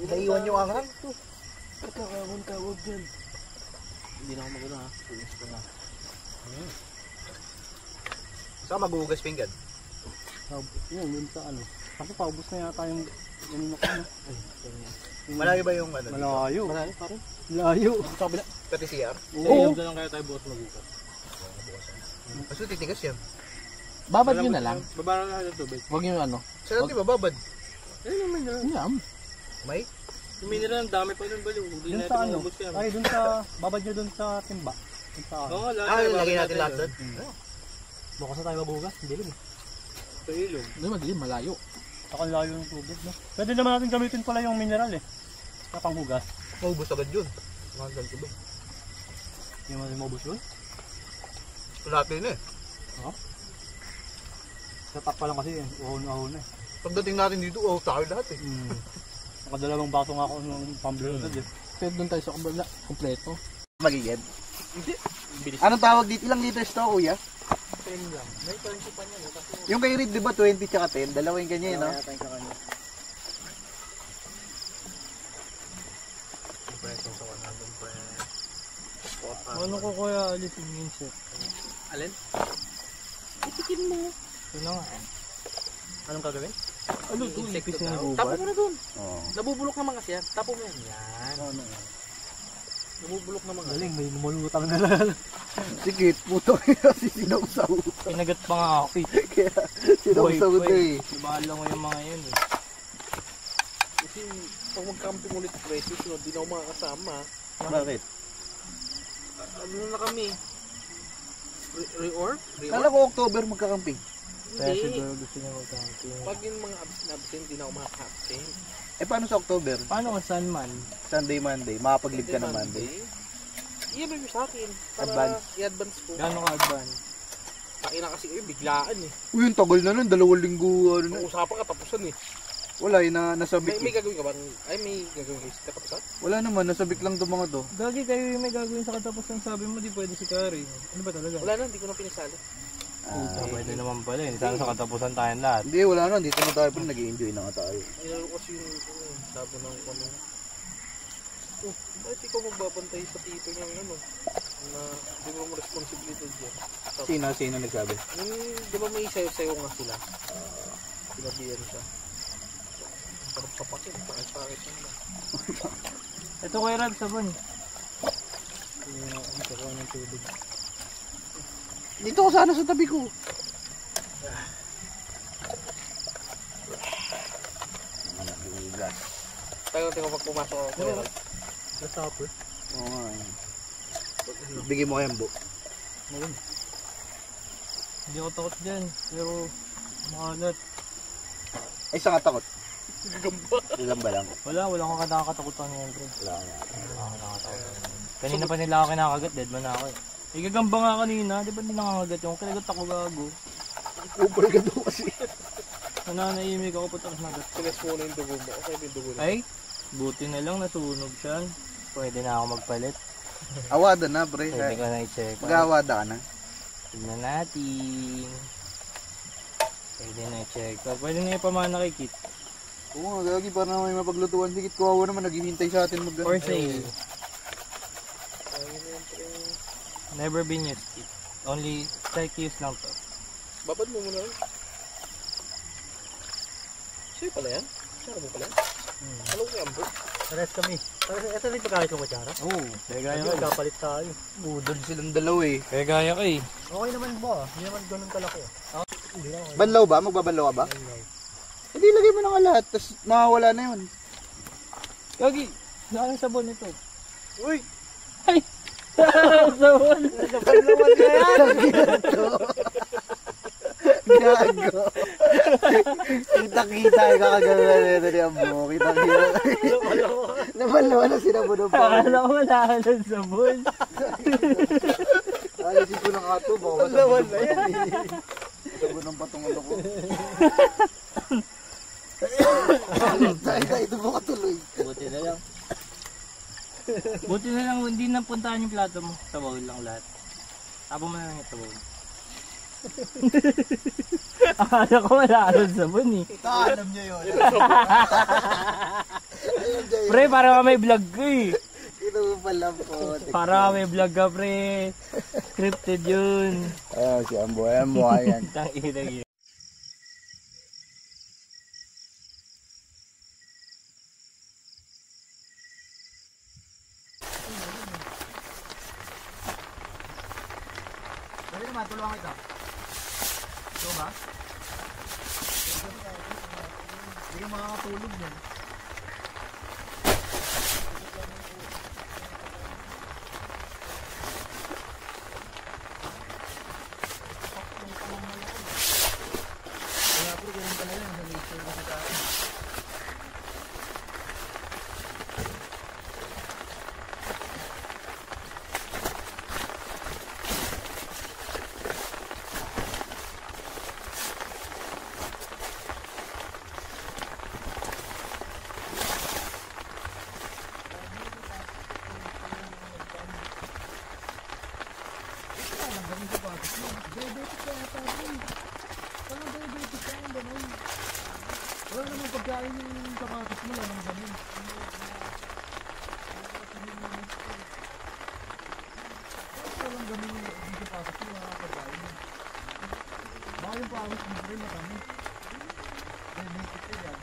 Naiwan yung anghang. Katakawag yan. Hindi na ako magano ha. Tulis ko na. Saka maghugas pinggan. Yun sa ano. Kasi paubos na yata yung naninok ko. Malayo ba yung ano? Malayo. Marami pa rin. Malayo. Kabila. Pati CR? Oo. Na lang kaya tayo bukas mag-ukas. Kaso titigas yan. Babad yun na lang. Babara na natin tubig. Huwag yung ano. Saan natin bababad? Ayun yung mineral. Yam. May? Yung mineral, ang dami pa nun baliw. Hindi Dun natin sa ano. maubos yan. Ay, dun sa, babad nyo dun sa timba. Dun sa ano. Oo, lahat. Ah, tayo, lagay babad natin lahat doon? Bukas na tayo maghugas. Hindi rin eh. Sa ilog. Hindi madilim, malayo. Saka ang layo ng tubig, no? Pwede naman natin gamitin pala yung mineral eh. Sa panghugas. Maubos agad yun. Mga ganito ba? Hindi mo rin maubos yun. Lahat yun eh. Sa top pa lang kasi eh. Uhon eh. Pagdating natin dito, tayo lahat eh. Nakadalawang baso nga ako ng pambulod eh. Pero doon tayo sa kabila. Kompleto. Magiged. Hindi. Bilis. Anong tawag dito? Ilang liters to, kuya? 10 lang. May 20 pa niya. Kasi Yung kay Reed, di ba 20 tsaka 10? Dalawa yung ganyan, no? Kaya tayo sa kanya. presyo sa 100 pre. Ano ko kaya alisin yung set? Alin? Itikin mo. Yun na nga. Anong gagawin? Ano doon? Ipis Tapo na mo gubat. na doon. Oo. Nabubulok naman kasi yan. Tapo mo yan. Yan. Ano? Nabubulok naman kasi. Galing, may lumulutang na lang. Sikit, puto kasi sinausaw. Pinagat pa nga ako eh. Kaya sinausaw ko eh. Ibala mo yung mga yun eh. Kasi pag mag-camping ulit presyo, sunod din ako makakasama. Bakit? Ano na kami? Re-or? Kala ko October magkakamping. Kaya Hindi. siguro gusto niya mag-camping. Pag yung mga absent, di na ako makaka-absent. Eh paano sa October? Paano kung saan man? Sunday, Monday. Makapag-leave ka ng Monday. I-abay mo sa akin. Para Advance. i-advance ko. Gano'ng ka-advance? Takin na kasi biglaan eh. Uy, yung tagal na nun. 2 linggo. Ano na. Ang usapan ka, tapusan eh. Wala, nasabik. May gagawin ka ba? Ay, may gagawin kayo sa katapusan? Wala naman, nasabik lang itong mga to. Gagi kayo yung may gagawin sa katapusan. Sabi mo di pwede si Kari. Ano ba talaga? Wala na, hindi ko na pinasali. Pwede naman pala eh. Sana sa katapusan tayong lahat. Hindi, wala na. Dito na tayo pa nag-i-enjoy na nga tayo. Inalo kasi yung sabi ng kami. Oh, bakit ikaw magbabantay sa tito niyang ano? Na di mo responsibility dyan. Sino nagsabi? Yung, di ba may sayo-sayo nga sila? Sinabihan siya. Parang papakin, pakit siya na. Ito kay Rab, sabon. Ito ko ng tubig. Dito ko sana sa tabi ko. Tayo pag pumasok ako. Pero, Nasa upper. Oo nga. Bigay mo kayang bu. Hindi ako takot dyan. Pero makalat. Ay, saan ka takot? Gagamba lang. Wala akong nakakatakutan ngayon, bro. Wala nga. Kanina pa nila ako kinakagat, dead man na ako eh. Igagamba nga kanina, di ba hindi nangangagat yung kinagat ako gago. Uber ka daw kasi. Nananaimik ako putak nagat. Tinas mo na yung dugo mo. Okay, yung dugo na. Ay, buti na lang nasunog siya. Pwede na ako magpalit. Awada na, pre. Pwede ko na i-check. Mag-awada ka na. Tignan natin. Pwede na i-check. Pwede na ipamana kay Kit. Oo nga, gagi, para na may mapaglutuan. Sikit, kawawa naman, naghihintay sa atin mag- For sale. Never been used, Kit. Only check use lang to. Babad mo muna. Sa'yo pala yan? Sa'yo mo pala yan? Alam ko yan, bro. Pares kami. Ito rin pagkakit ng kutsara. Oo, kaya gaya Hindi, ka eh. magkapalit tayo. Budol silang dalawa eh. Kaya gaya ka eh. Okay naman ba? Hindi naman ganun kalaki. Hindi lang. Banlaw ba? Magbabanlaw ka ba? Hindi, lagay mo na nga lahat. Tapos makawala na yun. Gagi, saan ang sabon ito? Uy! Ay! Sabon! Naman ka yan! Gago! Kita-kita yung kakaganda nito ni Ambo. Kita-kita. Nabalawa na sinabon pa. Akala ko wala ka ng sabon. Alisin ko ng ato. Baka masabon na yan eh. Sabon ng patungol ako. Tayo, ito mo katuloy. Buti na lang. Buti na lang, hindi napuntahan yung plato mo. Tabaw lang lahat. Tapos mo na lang yung tabaw. Akala ko wala ka ng sabon eh. Alam niyo yun. Pre, para ka may vlog ko eh. Ito mo pala po. Para ka may vlog ka pre. Scripted yun. Ayan si Ambo. Ayan mo yan. Tangina yun. Dali naman, tulungan kita. Ito ba? Hindi ka makakatulog yan. Wala naman pagkain yung kamatis mo lang ng ganun. Walang ganun yung kamatis mo lang ng pagkain. Baka yung pawis mo rin matami. Diabetic ka yan.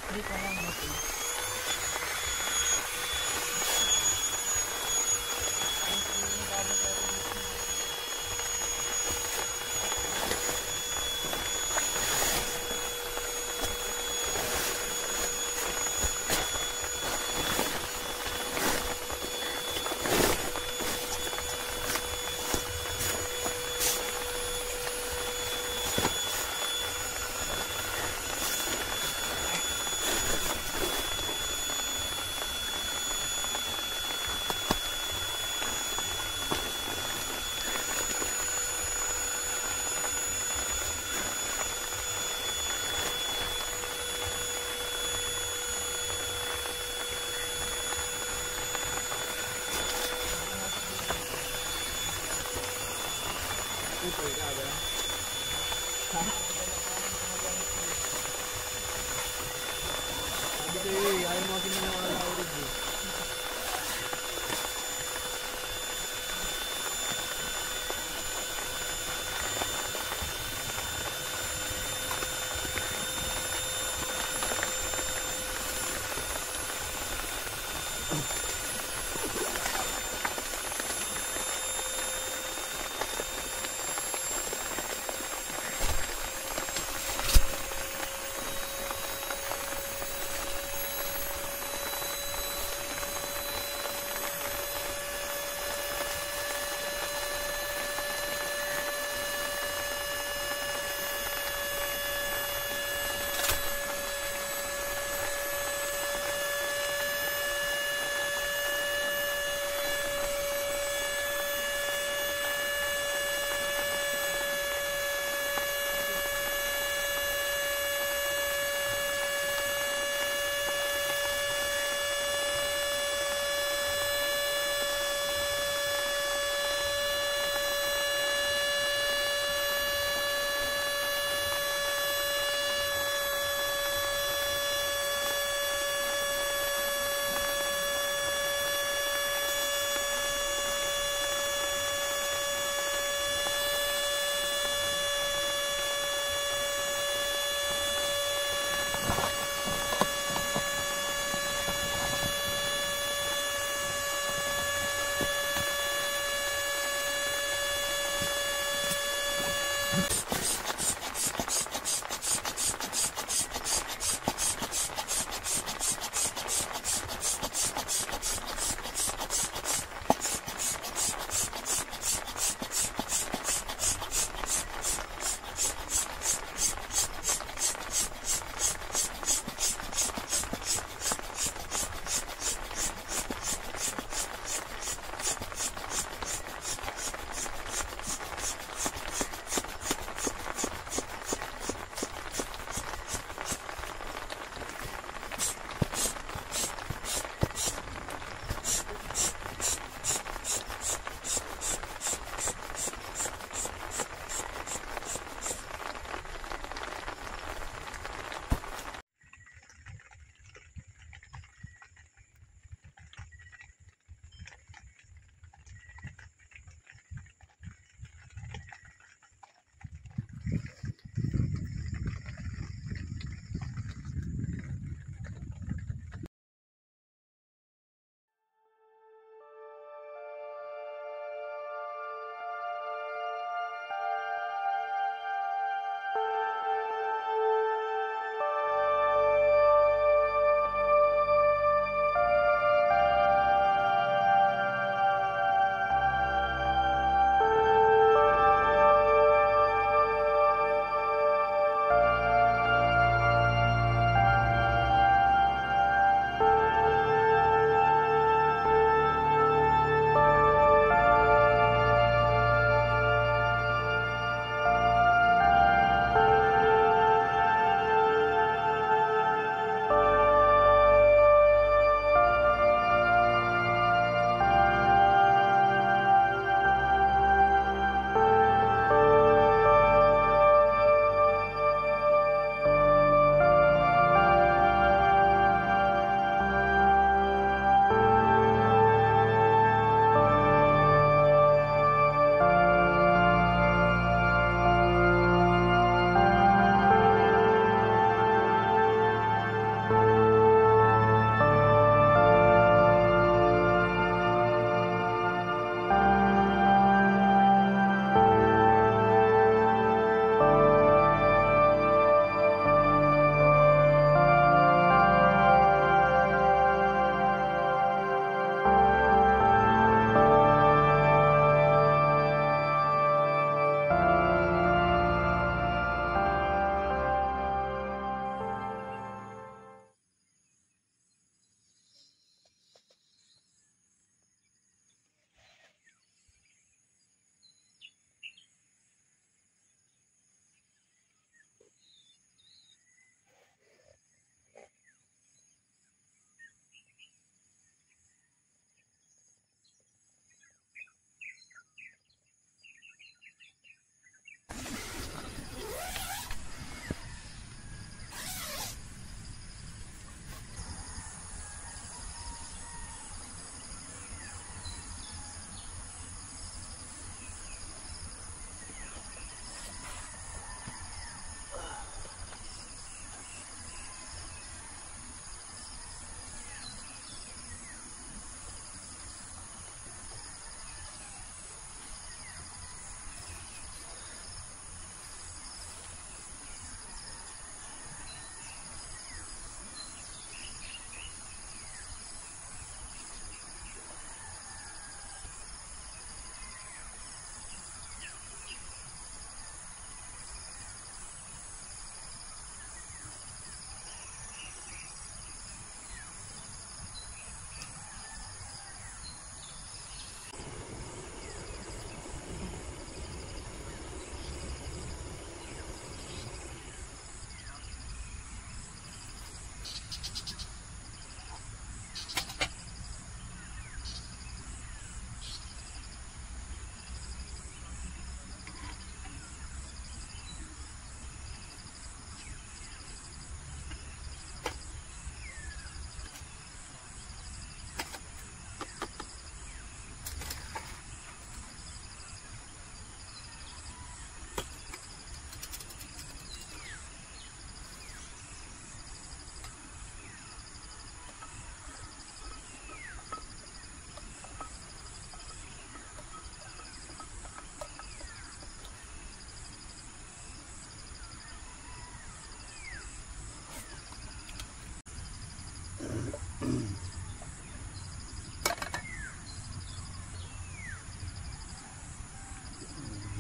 Hindi ka lang natin. Sabi ko eh, ayaw mo kasi maniwala ulit eh.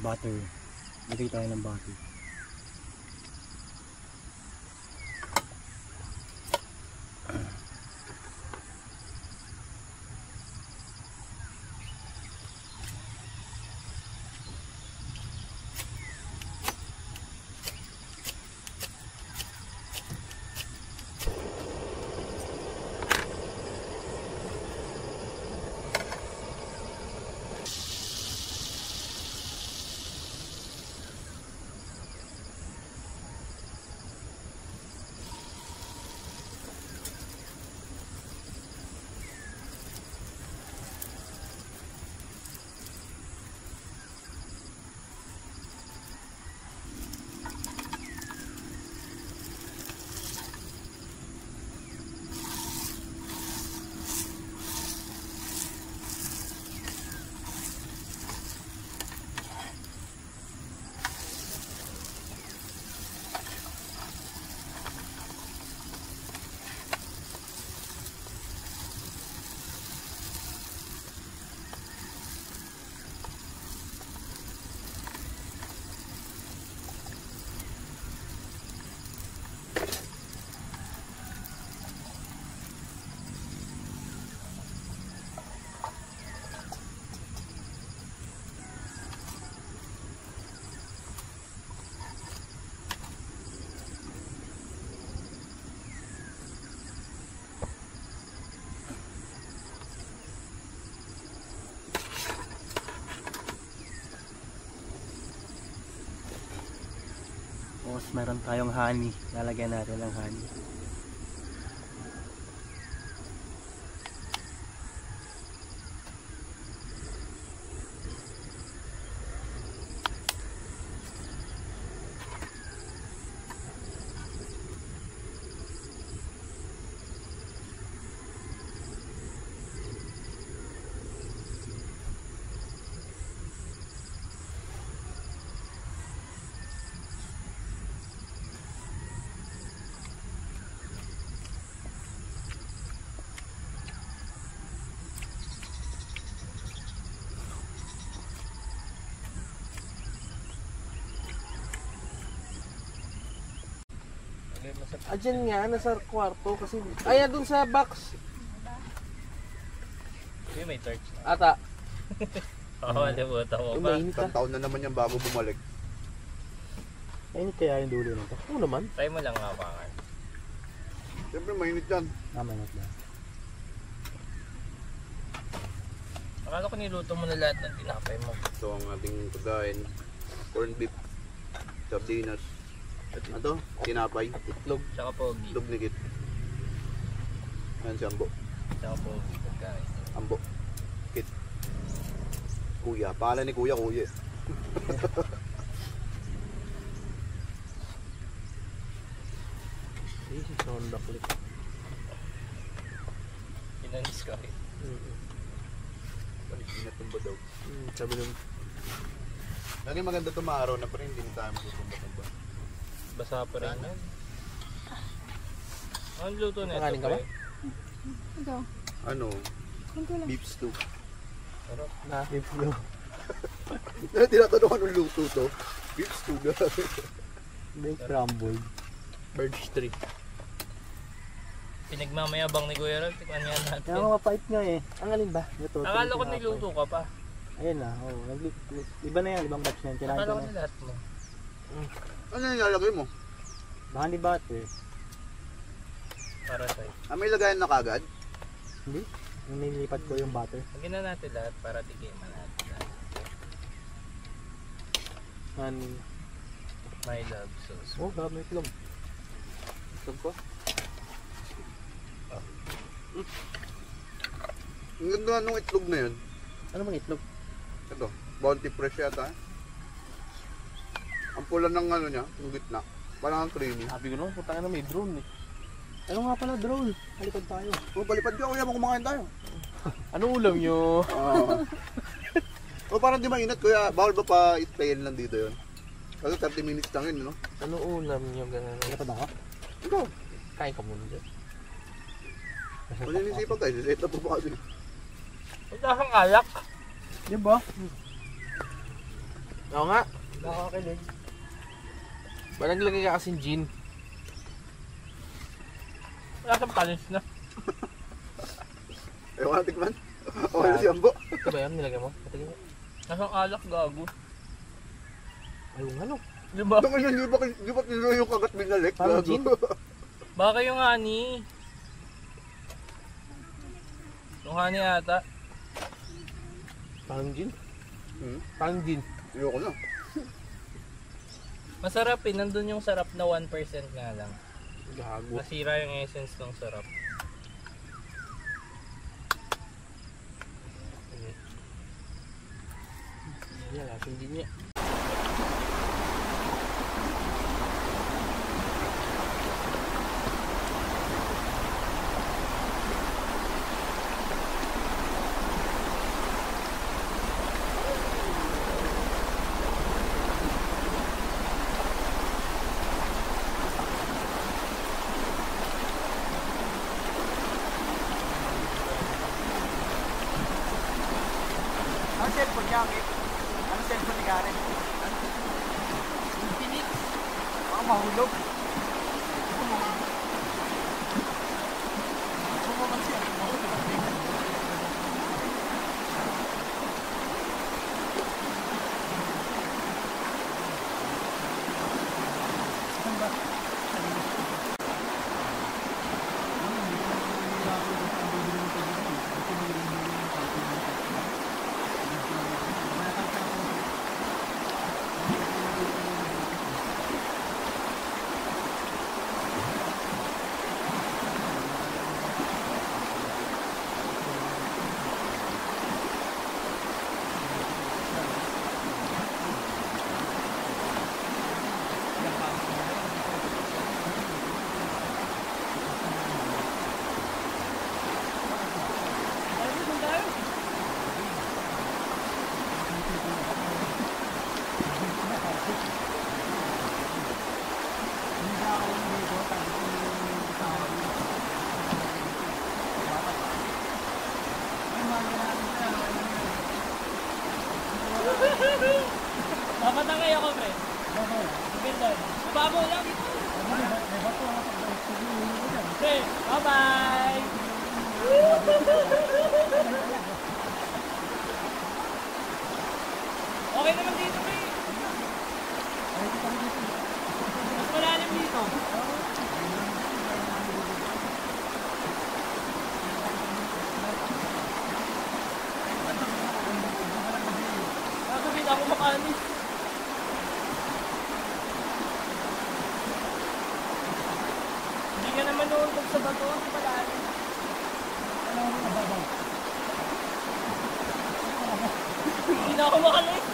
butter. Lagay tayo ng butter. Tapos meron tayong honey. Lalagyan natin ng honey. Diyan nga, nasa kwarto kasi... Ay, doon sa box. Yung may torch. Ata. Oo, nalimutan mo pa. Mainit Isang taon na naman yan bago bumalik. Mainit kaya yung dulo nito? Oo naman. Try mo lang hawakan. Siyempre mainit yan. Mainit na. Akala ko niluto mo na lahat ng tinapay mo. Ito ang ating pagkain. Corned beef. Sardinas. At ano? Tinapay. Itlog. Tsaka pogi. Itlog ni Kit. Yan si Ambo. Tsaka pogi pagkain. Ambo. Kit. Kuya. Pangalan ni Kuya, Kuya. This is Honda Click. Inanis ko rin. Pinatumba daw. Sabi nung Lagi maganda itong araw na pa rin hindi na tayo magtutumba-tumba. Basa pa rin yan. Anong luto na ito? Kakain ka ba? Ikaw. Ano? Kunti lang. Beef stew. na Itlog. Tinatanong anong luto to? Beef stew na. May crumbled. Birch tree. Pinagmamayabang ni Kuya Rag. Tikman niya natin. Kaya nga mapait nga eh. Ang alin ba? Ito, Akala ko tinapay. niluto ka pa. Ayun na, oh. Iba na yan, ibang batch na yan. Kinain Akala ko ko na. ni lahat mo. Ano yung nilalagay mo? Baka ni butter. Para sa'yo. May lagayan na kagad? Hindi? Yung nilipat ko yung butter. Lagyan na natin lahat para tikiman natin lahat. Honey. My love sauce. Oh, grabe may itlog. Itlog ko. Ang ganda nung itlog na yun. Ano mang itlog? Ito, Bounty Fresh yata. Ang pula ng ano niya, yung gitna. Parang ang creamy. Sabi ko naman, putang na may drone eh. Ano nga pala, drone? Halipad tayo. Oh, balipad ka, kuya, kumakain tayo. Anong ulam nyo? Oh, parang di mainit, kuya. Bawal ba pa i-playin lang dito yun? Kasi 30 minutes lang yun, no? Anong ulam nyo? Ganun. Halipad ako? Ikaw, Kain ka muna dyan. malinisipan tayo. Set up pa kasi. Ito kang alak. Di ba? Oo nga. Nakakilig. Ba naglagay ka kasing gin? Wala kang panis na. Ayaw ka natikman? O ano si Ambo? Ito ba yan? Nilagay mo? Patigin mo. Nasang alak gago. Ayun nga no. Diba? Ito kasi di ba tinuloy yung kagat binalik? Parang Gago. gin. Baka yung honey. Yung honey ata. Parang gin? Hmm? Parang gin. Ayoko na. Masarap eh. Nandun yung sarap na 1% nga lang. Gago. Nasira yung essence ng sarap. Yan, lasing gin niya. Ano cellphone niya, Kit? Ano cellphone ni Karen? Infinix. Baka mahulog. Bumaman siya. Papatangay ako, pre. Pindan. Mababaw lang. Pre, bye-bye! Okay naman dito, pre. Mas malalim dito. Nakakabit ako makanis. Hindi ka naman nuuntog sa bato. Ang malalim. Hindi na ako makalis.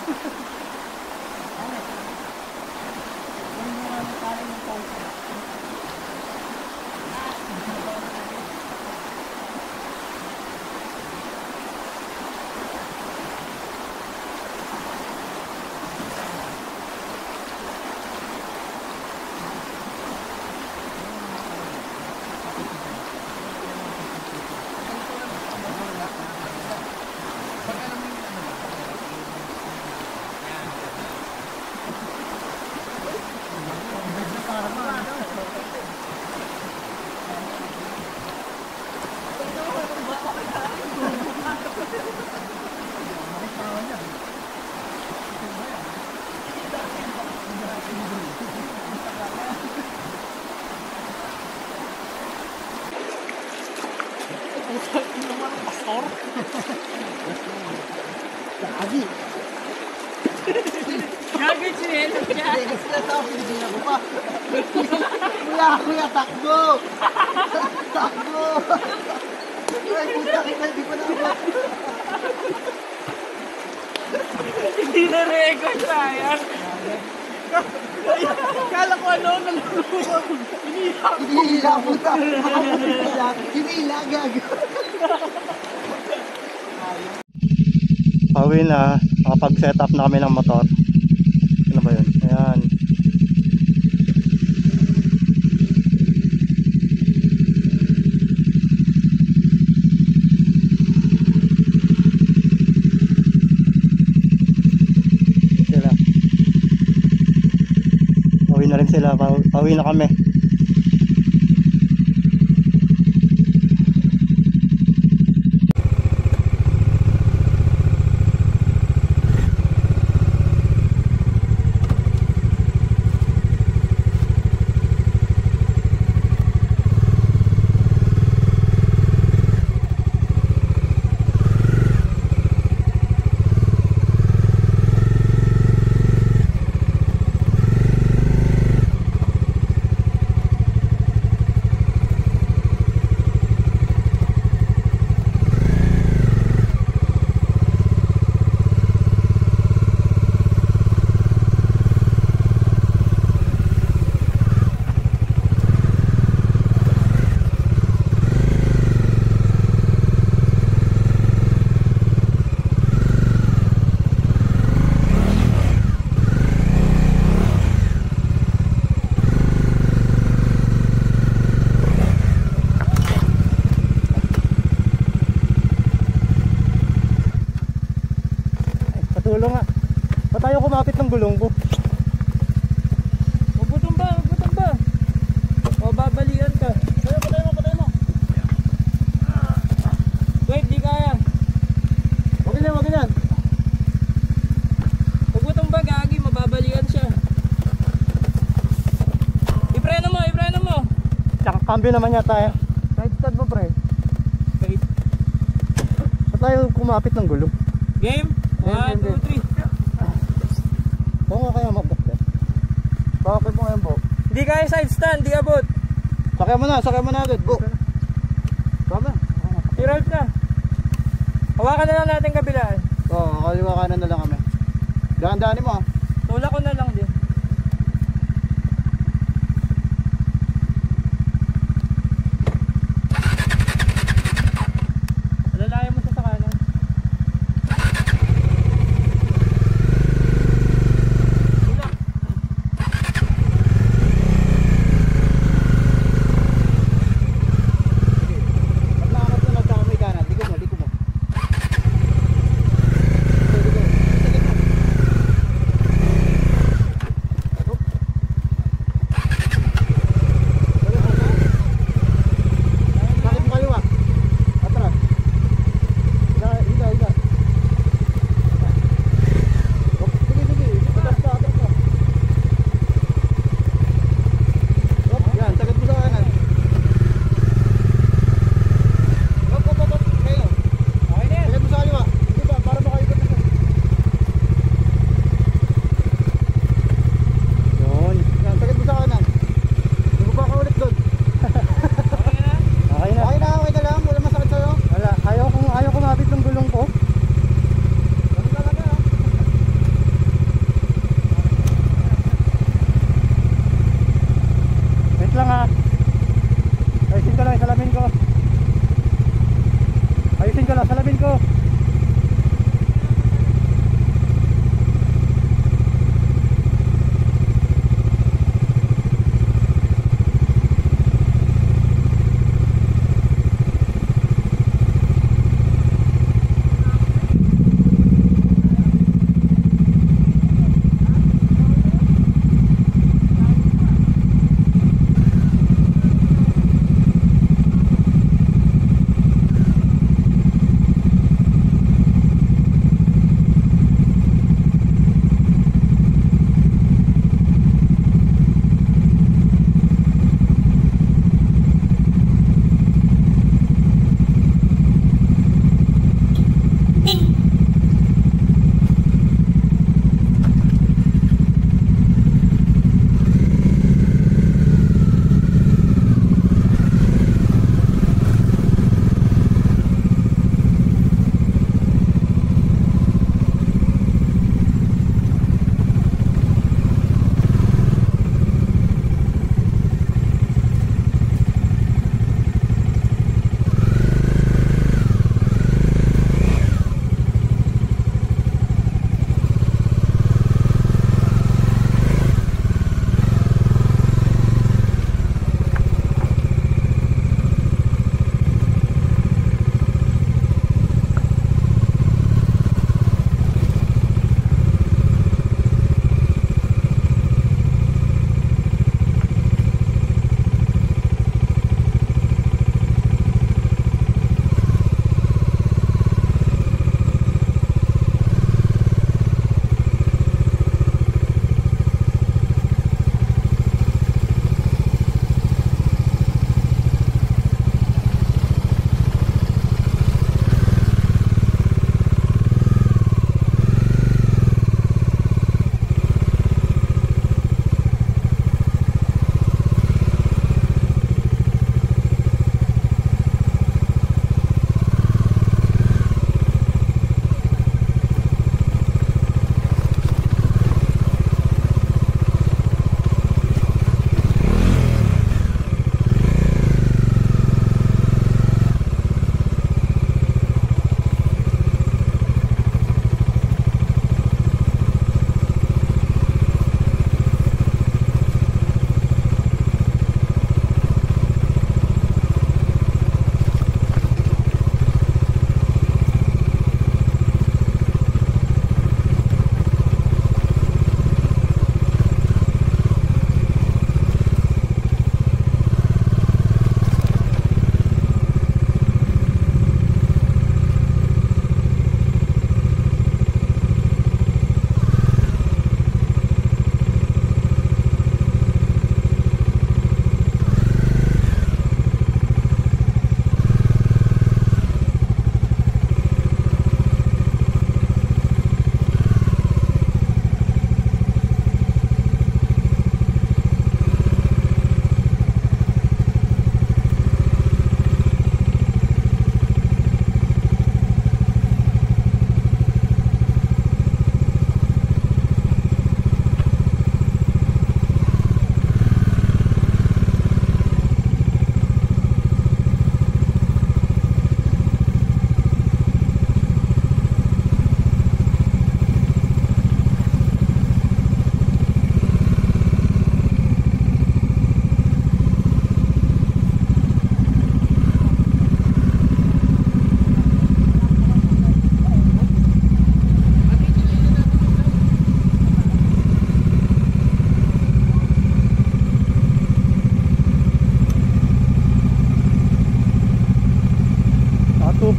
Lagi. Gagawin siya. Hindi sila tao, pinigilan ko pa. Kuya, takbo! Takbo! Ay, puta kita, hindi pa nakabot. Hindi na record sayang. Kala ko ano, nalulunod. Hinihila, puta. Hinihila, gag. Pauwi na, nakapag-set up na kami ng motor. Ano ba yun? Ayan. Sila. Pauwi na rin sila. Pauwi na kami. Patulong nga. Ba't tayo kumapit ng gulong ko? Magputong ba? O babalian ka. Patay mo. Wait, di kaya. Wag yan. Magputong ba, gagi, mababalian siya. Ipreno mo. Tsaka cambio naman yata eh. Side stand mo, pre. Wait. Ba't tayo kumapit ng gulong? Game? 1, 2, 3. Oo nga kaya mag-doctor. Bakit mo ngayon, Bo? Hindi kaya side stand, di abot. Sakay mo na agad, Bo. Tama. I-roll ka. Hawakan na lang natin kabilaan. Oo, kaliwa kanan na lang kami. Dahan-dahanin mo, ah. Tulak ko na lang din. Alalayan mo sa kanan.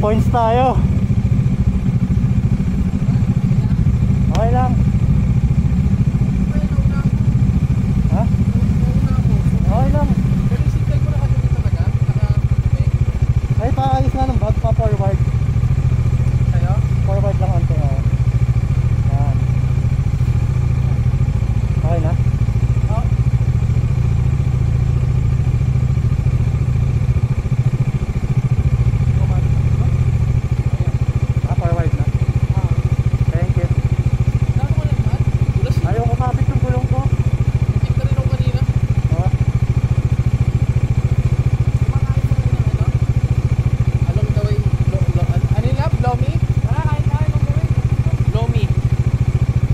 points tayo. Okay lang. Ha? Okay lang. Pero yung signal mo nakaganda talaga? Naka-tubig? Ay, paayos na ng bag, pa-forward. Sa'yo? Forward lang onte, oh. Yan. Okay na? Forward na. Thank you. Lalo ko lang naman. Dulas yun. Ayaw ko kapit yung gulong ko. Natik na rin ako kanina. Oh. Kumakain mo rin ng ano? Along the way. Ano yung lap? Lomi? Lomi.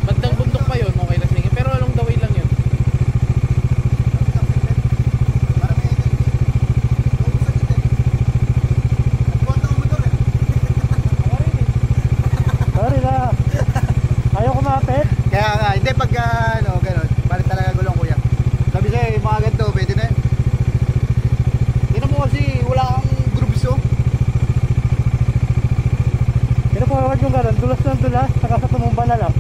Bandang bundok pa yun. Okay lang sige. Pero along the way lang yun. Para may energy. Huwag mo sakit eh. Nagbuhat ang motor eh. Sorry na. Ayaw kumapit. Kaya nga, hindi pag ano, gano'n, balik talaga gulong kuya. Sabi sa'yo, yung mga ganito, pwede na yun. Tingnan mo kasi, wala kang grooves oh. Pero forward yung gano'n, dulas ng dulas, saka sa tumumba na lang.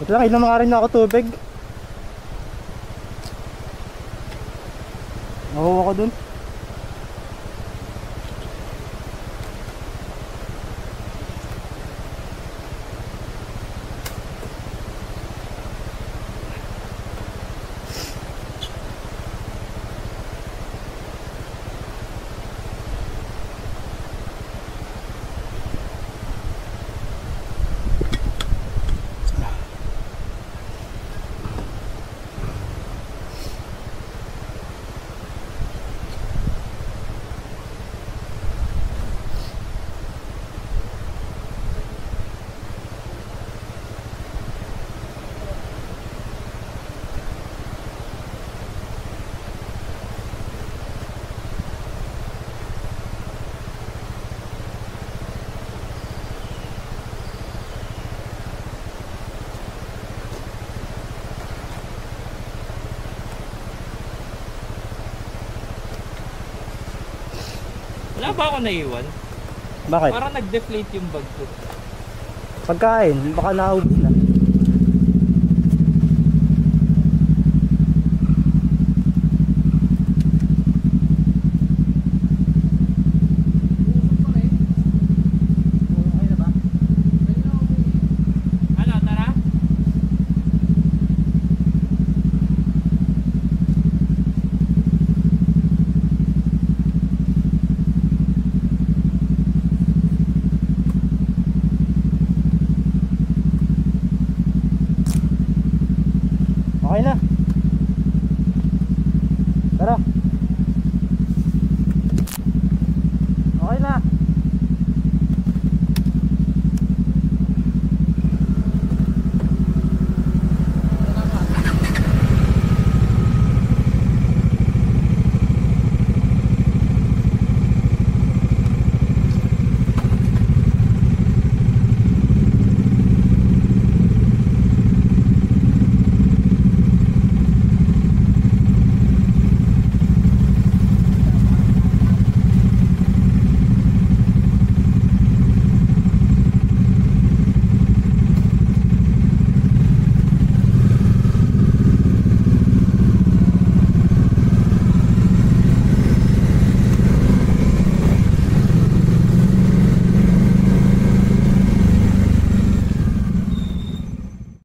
Ito lang, inom nga rin na ako tubig. Nahuwa ko dun. Wala ba ako naiwan? Bakit? Parang nag-deflate yung bag ko. Pagkain, baka naubos na. Ano, tara? Okay na. Tara.